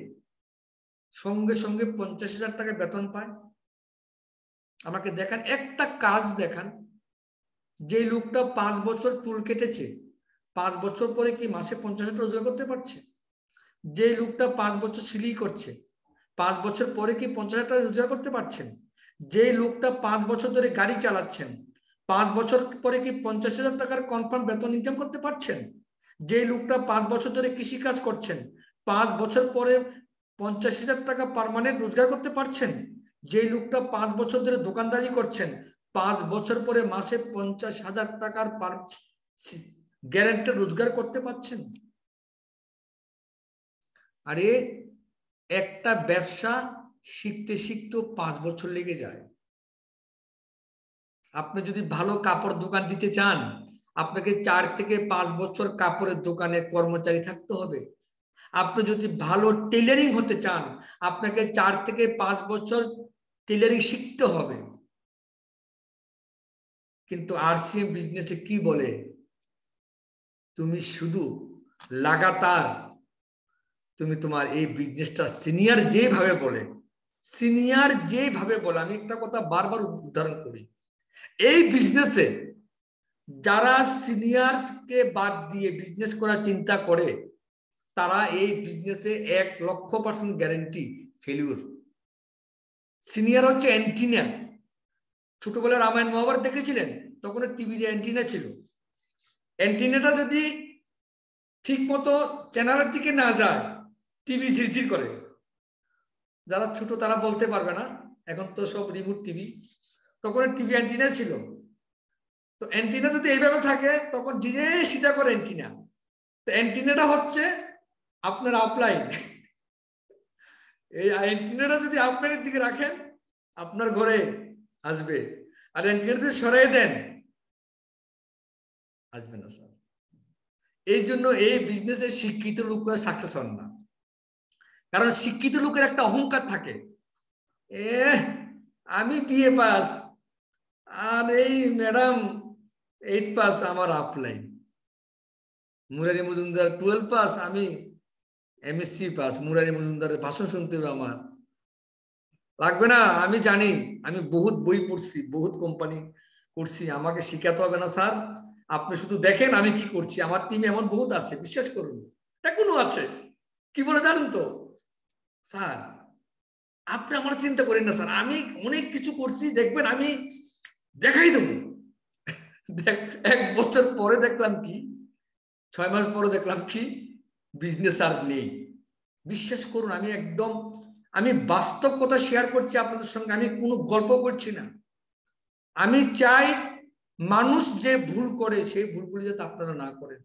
সঙ্গে সঙ্গে 50,000 টাকা বেতন পায়। আমাকে দেখান, একটা কাজ দেখান যে লোকটা 5 বছর চুল কেটেছে, 5 বছর পরে কি মাসে 50,000 রোজগার করতে পারছে? যে লোকটা 5 বছর সিলাই করছে, 5 বছর পরে কি 50,000 টাকা রোজগার করতে পারছেন? যে লোকটা 5 বছর ধরে গাড়ি চালাচ্ছেন, 5 বছর পরে কি 50,000 টাকার কনফার্ম বেতন ইনকাম করতে পারছেন? যে লোকটা 5 বছর ধরে কৃষি কাজ করছেন, 5 বছর পরে 50,000 টাকা পার্মানেন্ট রোজগার করতে পারছেন? যে লোকটা 5 বছর ধরে দোকানদারি করছেন, 5 বছর পরে মাসে 50,000 টাকার গ্যারান্টি রোজগার করতে পারছেন? আরে একটা ব্যবসা শিখতে শিখতে 5 বছর লেগে যায়। আপনি যদি ভালো কাপড় দোকান দিতে চান, আপনাকে 4 থেকে 5 বছর কাপড়ের দোকানে কর্মচারী থাকতে হবে। আপনি যদি ভালো টেলারিং হতে চান, আপনাকে 4 থেকে 5 বছর টেলারিং শিখতে হবে। কিন্তু আরসিএম বিজনেসে কি বলে, তুমি শুধু লাগাতার তুমি তোমার এই বিজনেসটা সিনিয়র যেভাবে বলে, আমি একটা কথা বারবার উদাহরণ করি, এই বিজনেসে যারা সিনিয়রকে বাদ দিয়ে বিজনেস করার চিন্তা করে, তারা এই বিজনেসে 1,00,000% গ্যারান্টি ফেলিউর। সিনিয়র হচ্ছে অ্যান্টিনা। ছোটবেলায় রামায়ণ মহাভারত দেখেছিলেন, তখন টিভির অ্যান্টিনা ছিল। অ্যান্টিনাটা যদি ঠিক মতো চ্যানেলের দিকে না যায়, টিভি ঝিরঝির করে। যারা ছোট তারা বলতে পারবে না, এখন তো সব রিমোট টিভি, তখন টিভি অ্যান্টিনা ছিল। তো অ্যান্টিনা যদি এইভাবে থাকে তখন জিজে সিধা করে অ্যান্টিনা। তো অ্যান্টিনাটা হচ্ছে আপনার আপলাইন। এই অ্যান্টিনাটা যদি আপলাইনের দিকে রাখেন, আপনার ঘরে আসবে। আর অ্যান্টিনাটা যদি সরিয়ে দেন, আসবে না স্যার। এই জন্য এই বিজনেসের শিক্ষিত লোকরা সাকসেস হন না। কারণ শিক্ষিত লোকের একটা অহংকার থাকে, আমি বিএ পাস, আর এই ম্যাডাম 8 পাস, আমার আপলাইন। মুরারি মজুমদার 12 পাস, আমি এমএসসি পাস, মুরারি মজুমদারের ভাষণ শুনতে হবে আমার, লাগবে না। আমি জানি, আমি বহুত বই পড়ছি, বহুত কোম্পানি করছি, আমাকে শিখাতে হবে না স্যার। আপনি শুধু দেখেন আমি কি করছি, আমার টিমে এমন বহুত আছে, বিশ্বাস করুন, এখনো আছে। কি বলে জানেন তো স্যার, আপনি আমার চিন্তা করেন না স্যার, আমি অনেক কিছু করছি, দেখবেন আমি দেখাই দেবো। এক বছর পরে দেখলাম কি, 6 মাস পরে দেখলাম কি, বিজনেস আর নেই। বিশ্বাস করুন, আমি একদম, আমি বাস্তব কথা শেয়ার করছি আপনাদের সঙ্গে, আমি কোনো গল্প করছি না। আমি চাই মানুষ যে ভুল করে সেই ভুলগুলি যাতে আপনারা না করেন।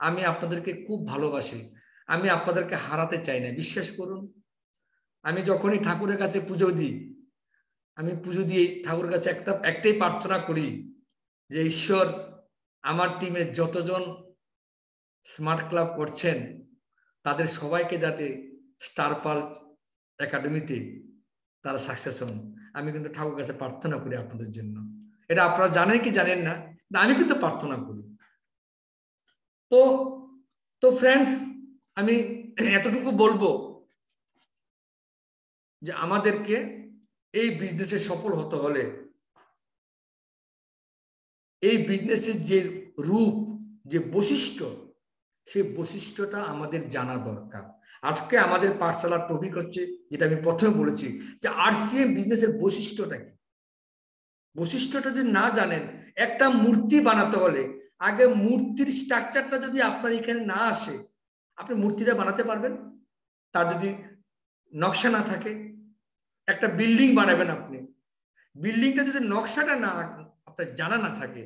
আমি আপনাদেরকে খুব ভালোবাসি, আমি আপনাদেরকে হারাতে চাই না, বিশ্বাস করুন। আমি যখনই ঠাকুরের কাছে পুজো দিই, আমি পুজো দিয়ে ঠাকুরের কাছে একটাই প্রার্থনা করি যে ঈশ্বর, আমার টিমে যতজন স্মার্ট ক্লাব করছেন তাদের সবাইকে যাতে স্টার পাল একাডেমিতে তারা সাকসেস হন। আমি কিন্তু ঠাকুরের কাছে প্রার্থনা করি আপনাদের জন্য। এটা আপনারা জানেন কি জানেন না, আমি কিন্তু প্রার্থনা করি। তো তো ফ্রেন্ডস, আমি এতটুকু বলবো যে আমাদেরকে এই বিজনেসে সফল হতে হলে, এই বিজনেসের যে রূপ, যে বৈশিষ্ট্য, সেই বৈশিষ্ট্যটা আমাদের জানা দরকার। আজকে আমাদের পাঠশালার টপিক হচ্ছে, যেটা আমি প্রথমে বলেছি, যে আরসিএম বিজনেসের বৈশিষ্ট্যটা কি। বৈশিষ্ট্যটা যদি না জানেন, একটা মূর্তি বানাতে হলে আগে মূর্তির স্ট্রাকচারটা যদি আপনার এখানে না আসে, আপনি মূর্তিটা বানাতে পারবেন? তার যদি নকশা না থাকে, একটা বিল্ডিং বানাবেন আপনি, বিল্ডিংটা যদি নকশাটা না আপনার জানা না থাকে,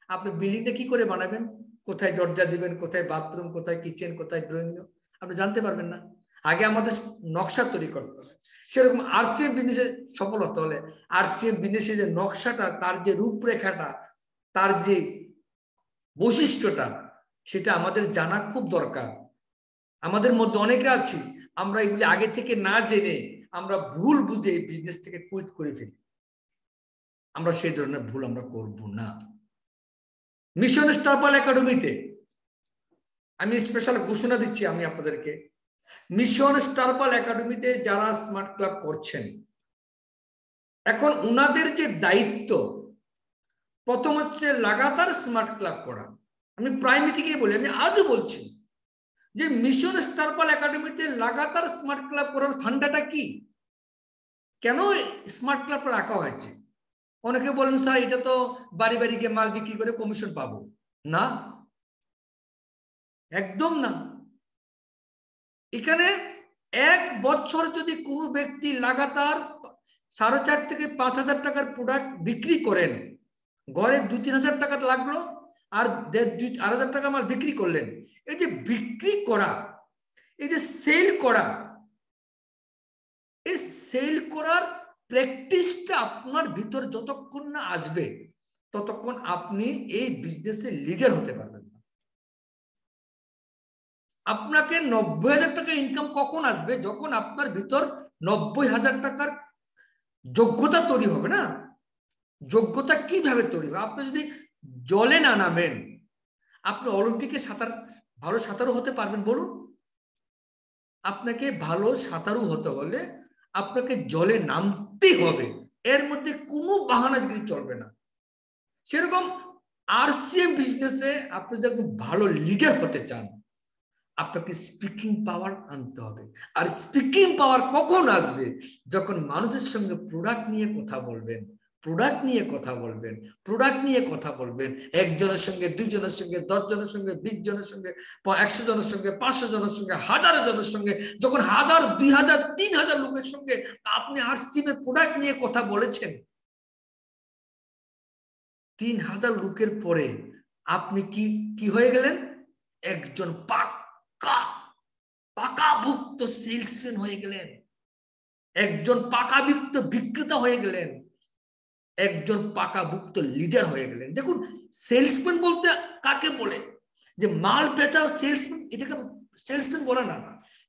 আপনি বিল্ডিংটা কি করে বানাবেন? কোথায় দরজা দিবেন, কোথায় বাথরুম, কোথায় কিচেন, কোথায় ড্রয়িং রুম, আপনি জানতে পারবেন না। আগে আমাদের নকশা তৈরি করতে হবে। সেরকম আরসিএম বিজনেসে সফল হতে হলে আরসিএম বিজনেসের যে নকশাটা, তার যে রূপরেখাটা, তার যে বৈশিষ্ট্যটা, সেটা আমাদের জানা খুব দরকার। আমাদের মধ্যে অনেকে আছি, আমরা এগুলি আগে থেকে না জেনে আমরা ভুল বুঝে বিজনেস থেকে কুইট করে ফেলি। আমরা সেই ধরনের ভুল আমরা করব না। মিশন স্টার পাল একাডেমিতে আমি স্পেশাল ঘোষণা দিচ্ছি, আমি আপনাদেরকে, মিশন স্টার পাল একাডেমিতে যারা স্মার্ট ক্লাব করছেন, এখন ওনাদের যে দায়িত্ব, প্রথম হচ্ছে লাগাতার স্মার্ট ক্লাব করা। আমি প্রাইমারি থেকেই বলি, আমি আজও বলছি যে মিশন স্টার পাল একাডেমিতে লাগাতার স্মার্ট ক্লাব করার ফান্ডাটা কি, কেন স্মার্ট ক্লাব রাখা হয়েছে? অনেকে বলেন স্যার এটা তো বাড়ি বাড়ি গিয়ে মাল বিক্রি করে কমিশন পাবো। না, একদম না। এখানে এক বছর যদি কোনো ব্যক্তি লাগাতার 4.5 থেকে 5,000 টাকার প্রোডাক্ট বিক্রি করেন, ঘরে 2-3 হাজার টাকা লাগলো, আর 1,500 টাকা মাল বিক্রি করলেন, এই যে বিক্রি করা, এই যে সেল করা, এই সেল করার প্র্যাকটিসটা আপনার ভিতর যতক্ষণ না আসবে, ততক্ষণ আপনি এই বিজনেসে লিডার হতে পারবেন না। আপনাকে 90,000 টাকা ইনকাম কখন আসবে? যখন আপনার ভিতর 90,000 টাকার যোগ্যতা তৈরি হবে। না, যোগ্যতা কিভাবে তৈরি হবে? আপনি যদি জলে না নামেন, আপনি অলিম্পিকে ভালো সাঁতারু হতে পারবেন? বলুন। আপনাকে ভালো সাঁতারু হতে হলে আপনাকে জলে নামতে হবে, এর মধ্যে কোনো বাহানাগিরি চলবে না। সেরকম আরসিএম বিজনেসে আপনি যখন ভালো লিডার হতে চান, আপনাকে স্পিকিং পাওয়ার আনতে হবে। আর স্পিকিং পাওয়ার কখন আসবে? যখন মানুষের সঙ্গে প্রোডাক্ট নিয়ে কথা বলবেন, প্রোডাক্ট নিয়ে কথা বলবেন, প্রোডাক্ট নিয়ে কথা বলবেন, একজনের সঙ্গে, 2 জনের সঙ্গে, 10 জনের সঙ্গে, 20 জনের সঙ্গে, 100 জনের সঙ্গে, 500 জনের সঙ্গে, 1000 জনের সঙ্গে, যখন 1000, 2000, 3000 লোকের সঙ্গে আপনি আরসিএমের প্রোডাক্ট নিয়ে কথা বলেছেন, 3000 লোকের পরে আপনি কি হয়ে গেলেন? একজন পাকাভুক্ত সেলসম্যান হয়ে গেলেন, একজন পাকাভুক্ত বিক্রেতা হয়ে গেলেন, একজন পাকাভুক্ত লিডার হয়ে গেলেন। দেখুন, সেলসম্যান বলতে কাকে বলে? যে মাল বেচা সেলসম্যান, এটাকে সেলসম্যান বলে না।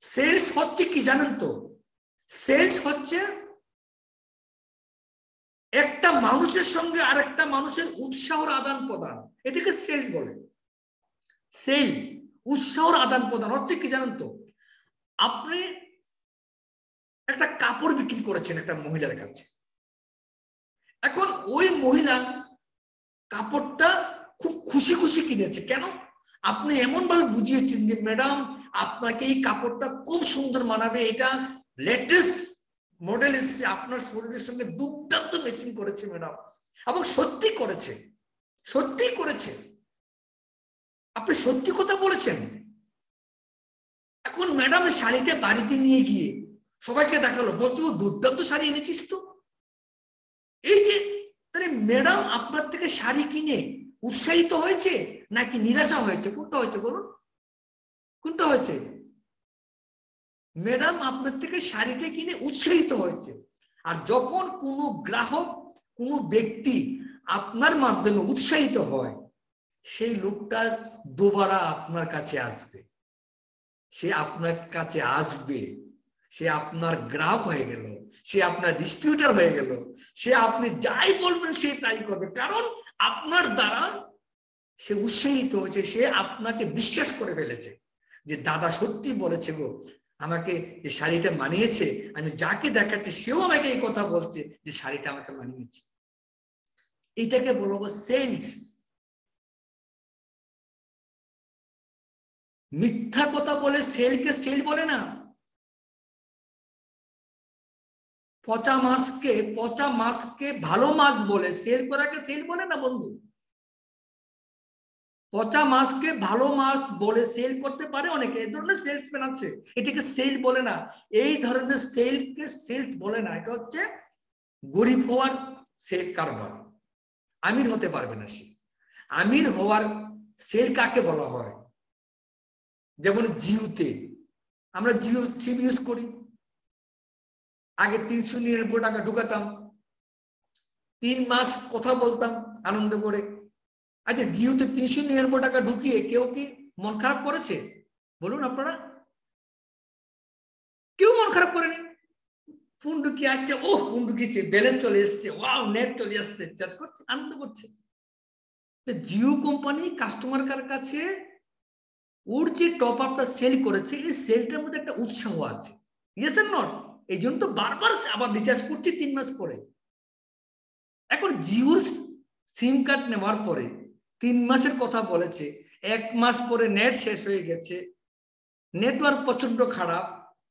সেলস হচ্ছে কি জানেন তো? সেলস হচ্ছে একটা মানুষের সঙ্গে আরেকটা মানুষের উৎসাহর আদান প্রদান, এটাকে সেলস বলে। সেল, উৎসাহর আদান প্রদান হচ্ছে কি জানেন তো? আপনি একটা কাপড় বিক্রি করেছেন একটা মহিলার কাছে, এখন ওই মহিলা কাপড়টা খুব খুশি খুশি কিনেছে। কেন? আপনি এমন ভাবে বুঝিয়েছেন যে ম্যাডাম আপনাকে এই কাপড়টা খুব সুন্দর মানাবে, এটা লেটেস্ট মডেল এসছে, আপনার শরীরের সঙ্গে দুর্দান্ত ম্যাচিং করেছে ম্যাডাম, এবং সত্যি করেছে, সত্যি করেছে, আপনি সত্যি কথা বলেছেন। এখন ম্যাডাম শাড়িটা বাড়িতে নিয়ে গিয়ে সবাইকে দেখালো, বলছে ও দুর্দান্ত শাড়ি এনেছিস তো। এই যে তাহলে ম্যাডাম আপনার থেকে শাড়ি কিনে উৎসাহিত হয়েছে নাকি নিরাশা হয়েছে? কোনটা হয়েছে বলুন, কোনটা হয়েছে? ম্যাডাম আপনার থেকে শাড়িটা কিনে উৎসাহিত হয়েছে। আর যখন কোনো গ্রাহক, কোনো ব্যক্তি আপনার মাধ্যমে উৎসাহিত হয়, সেই লোকটা দুবারা আপনার কাছে আসবে, সে আপনার কাছে আসবে, সে আপনার গ্রাহক হয়ে গেল, সে আপনার ডিস্ট্রিবিউটর হয়ে গেল, সে আপনি যাই বলবেন সে তাই করবে, কারণ আপনার দ্বারা সে উৎসাহিত হয়েছে, সে আপনাকে বিশ্বাস করে ফেলেছে যে দাদা সত্যি বলেছে গো, আমাকে এই শাড়িটা মানিয়েছে, আমি যাকে দেখাচ্ছি সেও আমাকে এই কথা বলছে যে শাড়িটা আমাকে মানিয়েছে। এটাকে বলবো সেলস। মিথ্যা কথা বলে সেলকে সেল বলে না। পচা মাছকে ভালো মাছ বলে, সেল করাকে সেল বলে না বন্ধু। পচা মাছকে ভালো মাছ বলে সেল করতে পারে অনেকে, এই ধরনের সেলসম্যান আছে, এটাকে সেল বলে না। এই ধরনের সেলকে সেলস বলে না, এটা হচ্ছে গরিব হওয়ার সেল কারবার। আমির হতে পারবে না সে। আমির হওয়ার সেল কাকে বলা হয়? যেমন জিওতে আমরা জিও সিম ইউজ করি, আগে 399 টাকা ঢুকাতাম, 3 মাস কথা বলতাম আনন্দ করে। আচ্ছা জিওতে 399 টাকা ঢুকিয়ে কেউ কি মন খারাপ করেছে বলুন আপনারা? কেউ মন খারাপ করেনি। ফোন ঢুকিয়ে আসছে, ও ফোন ঢুকিয়েছে, ব্যালেন্স চলে এসছে, ওয়াও নেট চলে আসছে, চার্জ করছে, আনন্দ করছে। জিও কোম্পানি কাস্টমার কাছে ওর যে টপ আপটা সেল করেছে, এই সেলটার মধ্যে একটা উৎসাহ আছে, ইয়েস এন্ড নট? এই জন্য তো বারবার আবার রিচার্জ করছি 3 মাস পরে। এখন জিওর সিম কার্ড নেওয়ার পরে 3 মাসের কথা বলেছে, 1 মাস পরে নেট শেষ হয়ে গেছে, নেটওয়ার্ক প্রচন্ড খারাপ,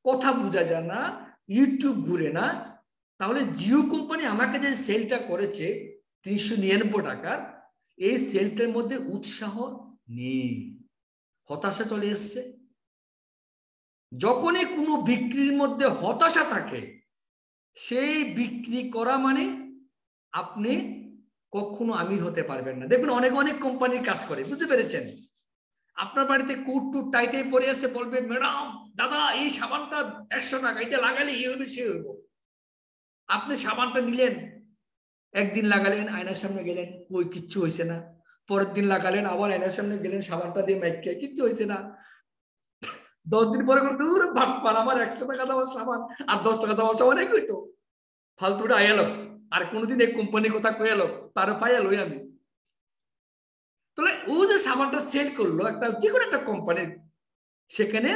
কথা বোঝা যায় না, ইউটিউব ঘুরে না, তাহলে জিও কোম্পানি আমাকে যে সেলটা করেছে 399 টাকার, এই সেলটার মধ্যে উৎসাহ নেই, হতাশা চলে এসছে। যখনই কোনো বিক্রির মধ্যে হতাশা থাকে, সেই বিক্রি করা মানে আপনি কখনো আমির হতে পারবেন না। দেখুন অনেক অনেক কোম্পানির কাজ করে, বুঝতে পেরেছেন? আপনার বাড়িতে কুট টুট টাইটে পরে এসে বলবে, ম্যাডাম দাদা এই সাবানটা 100 টাকা, এটা লাগালে এই হইবে সে হইব। আপনি সাবানটা নিলেন, একদিন লাগালেন, আয়নার সামনে গেলেন, কই কিচ্ছু হয়েছে না। পরের দিন লাগালেন, আবার আয়নার সামনে গেলেন, সাবানটা দিয়ে মাইকে, কিচ্ছু হয়েছে না। 10 দিন পরে দূর ভাগ পার, আমার 100 টাকা দেওয়ার সাবান আর 10 টাকা দেওয়ার সাবান একই তো, ফালতুটা আয়ালো। আর কোনোদিন এই কোম্পানির কথা কয়ালো তার পাইয়ালো আমি। তাহলে ও যে সাবানটা সেল করলো একটা যে কোনো একটা কোম্পানির, সেখানে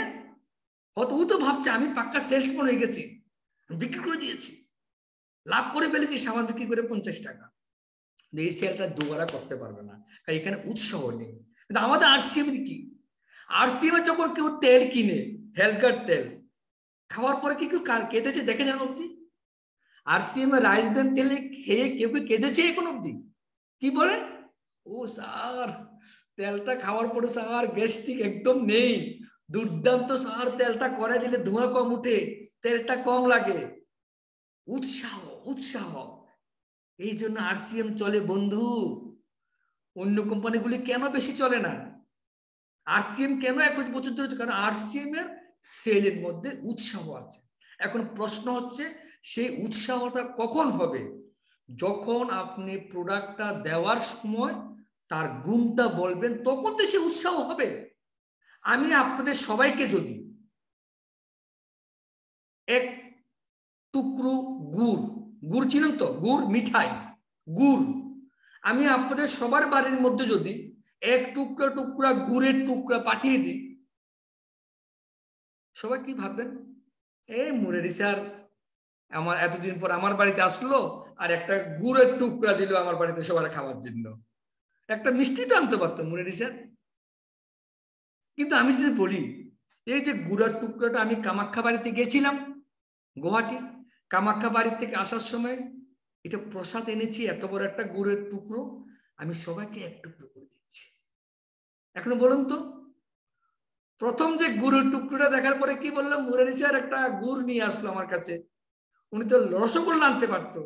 হয়তো ও তো ভাবছে আমি পাক্কা সেলসম্যান হয়ে গেছি, বিক্রি করে দিয়েছি, লাভ করে ফেলেছি, সাবান বিক্রি করে 50 টাকা। এই সেলটা দুবারা করতে পারবে না, কারণ এখানে উৎসাহ নেই। কিন্তু আমাদের আরসিএম কি, আরসিএম এ যখন কেউ তেল কিনে, হেলথ তেল খাওয়ার পরে কি কেউ কেঁদেছে দেখে যান অব্দি? আরসিএম এ রাইস ব্র্যান্ড তেলে খেয়ে কেউ কি কেঁদেছে এখন অব্দি? কি বলে, ও স্যার তেলটা খাওয়ার পরে স্যার গ্যাস্ট্রিক একদম নেই, দুর্দান্ত স্যার, তেলটা করে দিলে ধোঁয়া কম উঠে, তেলটা কম লাগে। উৎসাহ, উৎসাহ। এই জন্য আরসিএম চলে বন্ধু, অন্য কোম্পানিগুলি কেন বেশি চলে না? আরসিএম কেন 21 বছর ধরে? কারণ আরসিএম এর সেলের মধ্যে উৎসাহ আছে। এখন প্রশ্ন হচ্ছে সেই উৎসাহটা কখন হবে? যখন আপনি প্রোডাক্টটা দেওয়ার সময় তার গুণটা বলবেন, তখন তো সে উৎসাহ হবে। আমি আপনাদের সবাইকে যদি এক টুকরো গুড়, গুড় চিনেন তো, গুড় মিঠাই, গুড়, আমি আপনাদের সবার বাড়ির মধ্যে যদি এক টুকরা টুকরা গুড়ের টুকরা পাঠিয়ে দিই, সবাই কি ভাববেন, এই মুরারি স্যার আমার এতদিন পর আমার বাড়িতে আসলো আর একটা গুড়ের টুকরা দিল আমার বাড়িতে সবার খাওয়ার জন্য, একটা মিষ্টি তো আনতে পারতো মুরারি স্যার। কিন্তু আমি যদি বলি, এই যে গুড়ার টুকরাটা আমি কামাখ্যা বাড়িতে গেছিলাম, গুয়াহাটি, কামাখ্যা বাড়ি থেকে আসার সময় এটা প্রসাদ এনেছি, এত বড় একটা গুড়ের টুকরো, আমি সবাইকে এক টুকরো করে দিচ্ছি। এখন বলুন তো, প্রথম যে গুড়ের টুকরোটা দেখার পরে কি বললাম, মুরারি স্যার একটা গুড় নিয়ে আসলো আমার কাছে, উনি তো রসগোল্লা আনতে পারতো।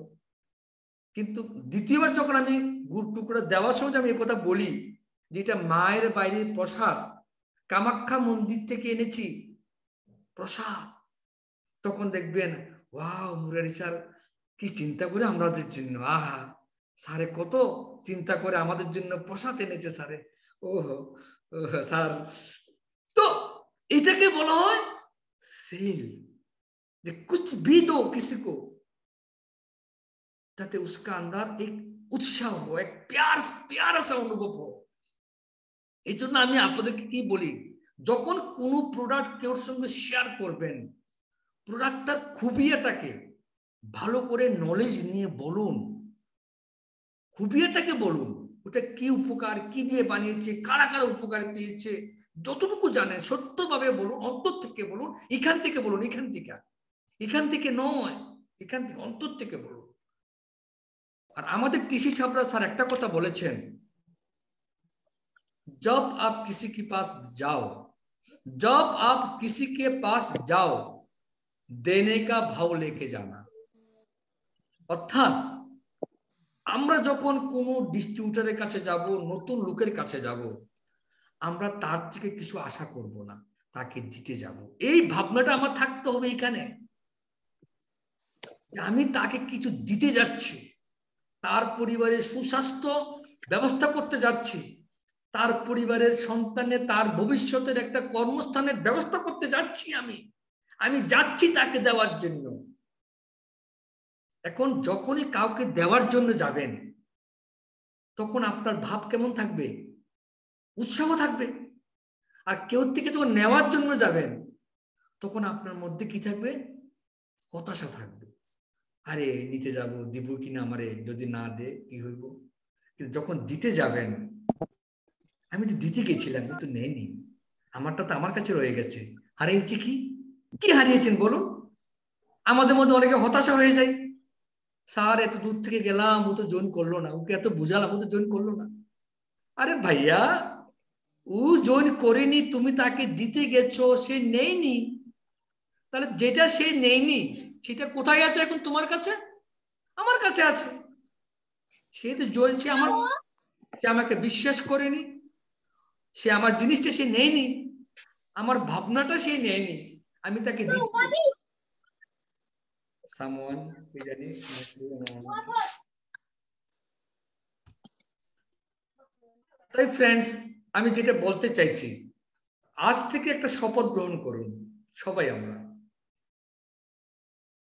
কিন্তু দ্বিতীয়বার যখন আমি গুড় টুকরো দেওয়ার সময় আমি কথা বলি যে এটা মায়ের বাইরে প্রসাদ, কামাখ্যা মন্দির থেকে এনেছি প্রসাদ, তখন দেখবেন ওয়াও মুরারি স্যার কি চিন্তা করে আমাদের জন্য, আহা স্যারে কত চিন্তা করে আমাদের জন্য প্রসাদ এনেছে স্যারে, ওহো স্যার। তো এটাকে বলা হয় সেল, যে कुछ भी दो किसी को ताते उसका अंदर एक उत्साह हो, एक प्यारा सा अनुभव हो। এই জন্য আমি আপনাদেরকে কি বলি, যখন কোনো প্রোডাক্ট কেউর সঙ্গে শেয়ার করবেন, প্রোডাক্টটার খুবিয়াটাকে ভালো করে নলেজ নিয়ে বলুন, খুবিয়াটাকে বলুন, ওটা কি উপকার, কি দিয়ে বানিয়েছে, কারা কারা উপকার পেয়েছে, যতটুকু জানেন সত্যভাবে বলুন, অন্তর থেকে বলুন, এখান থেকে বলুন, এখান থেকে নয়, এখান থেকে অন্তর থেকে বলুন। আর আমাদের টিসি সাহেবরা স্যার একটা কথা বলেছেন, जब आप किसी के पास जाओ, जब आप किसी के पास जाओ देने का भाव लेके जाना। অর্থাৎ আমরা যখন কোনো ডিস্ট্রিবিউটরের কাছে যাব, নতুন লোকের কাছে যাব, আমরা তার থেকে কিছু আশা করব না, তাকে দিতে যাব। এই ভাবনাটা আমার থাকতে হবে এখানে, আমি তাকে কিছু দিতে যাচ্ছি, তার পরিবারের সুস্বাস্থ্য ব্যবস্থা করতে যাচ্ছি, তার পরিবারের সন্তানের তার ভবিষ্যতের একটা কর্মস্থানের ব্যবস্থা করতে যাচ্ছি, আমি যাচ্ছি তাকে দেওয়ার জন্য। এখন যখনই কাউকে দেওয়ার জন্য যাবেন, তখন আপনার ভাব কেমন থাকবে, উৎসাহ থাকবে। আর কেউ থেকে যখন নেওয়ার জন্য যাবেন, তখন আপনার মধ্যে কি থাকবে, হতাশা থাকবে, আরে নিতে যাব, দিব কিনা আমারে, যদি না দে কি হইব। কিন্তু যখন দিতে যাবেন, আমি তো দিতে গেছিলাম কিন্তু নেয়নি, আমারটা তো আমার কাছে রয়ে গেছে, হারিয়েছি কি হারিয়েছেন বলুন। আমাদের মধ্যে অনেকে হতাশা হয়ে যায়, স্যার এত দূর থেকে গেলাম, ও তো জয়েন করলো না, ওকে এত বুঝালাম, ও তো জয়েন করলো না। আরে ভাইয়া, ও জয়েন করেনি, তুমি তাকে দিতে গেছো, সে নেয়নি, তাহলে যেটা সে নেয়নি সেটা কোথায় আছে এখন, তোমার কাছে, আমার কাছে আছে। সে তো জয়েন, সে আমাকে বিশ্বাস করেনি, সে আমার জিনিসটা সে নেয়নি, আমার ভাবনাটা সে নেয়নি, আমি তাকে দিচ্ছি। সামওয়ান কি জানি, তাই ফ্রেন্ডস, আমি যেটা বলতে চাইছি, আজ থেকে একটা শপথ গ্রহণ করুন সবাই আমরা,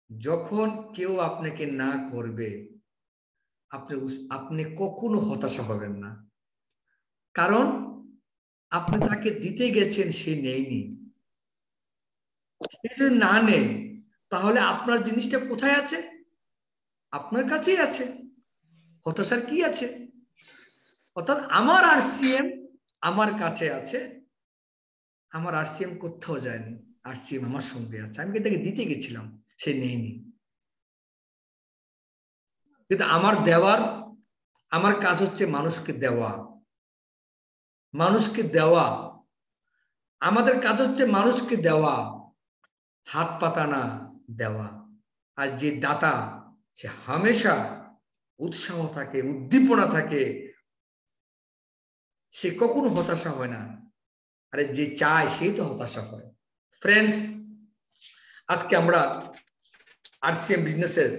যখন কেউ আপনাকে না করবে, আপনি কখনো হতাশা হবেন না, কারণ আপনি তাকে দিতে গেছেন, সে নেয়নি। সে যদি না নেয়, তাহলে আপনার জিনিসটা কোথায় আছে, আপনার কাছেই আছে, হতাশার কি আছে। অর্থাৎ আমার আরসিএম আমার কাছে আছে, আমার আরসিএম কোথাও যায়নি, আরসিএম আমার সঙ্গে আছে, আমি তাকে দিতে গেছিলাম, সে নেয়নি। কিন্তু আমার কাজ হচ্ছে মানুষকে দেওয়া, আমাদের কাজ হচ্ছে মানুষকে দেওয়া, হাত পাতানা দেওয়া। আর যে দাতা, সে হামেশা উৎসাহ থাকে, উদ্দীপনা থাকে, সে কখনো হতাশা হয় না। আরে যে চায় সেই তো হতাশা হয়। ফ্রেন্ডস, আজকে আমরা আরসিএম বিজনেসের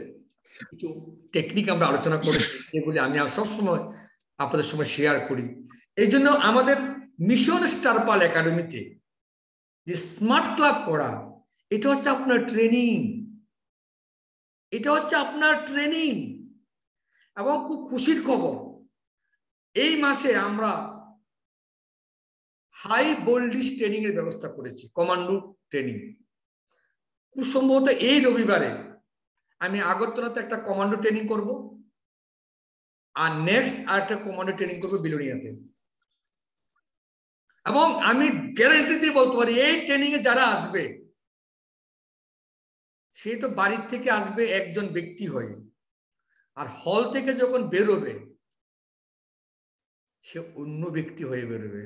কিছু টেকনিক আমরা আলোচনা করেছি, যেগুলি আমি সবসময় আপনাদের সঙ্গে শেয়ার করি। এই জন্য আমাদের মিশন স্টার পাল একাডেমিতে যে স্মার্ট ক্লাব করা, এটা হচ্ছে আপনার ট্রেনিং, এবং খুব খুশির খবর, এই মাসে আমরা হাই ভোল্টেজ ট্রেনিং এর ব্যবস্থা করেছি, কমান্ডো ট্রেনিং। খুব সম্ভবত এই রবিবারে আমি আগরতলাতে একটা কমান্ডো ট্রেনিং করব, আর নেক্সট আরেকটা কমান্ডো ট্রেনিং করবো বিলোনিয়াতে। এবং আমি গ্যারান্টি দিয়ে বলতে পারি এই ট্রেনিং এ যারা আসবে সে তো বাড়ির থেকে আসবে একজন ব্যক্তি হয়ে, আর হল থেকে যখন বেরোবে সে অন্য ব্যক্তি হয়ে বেরোবে।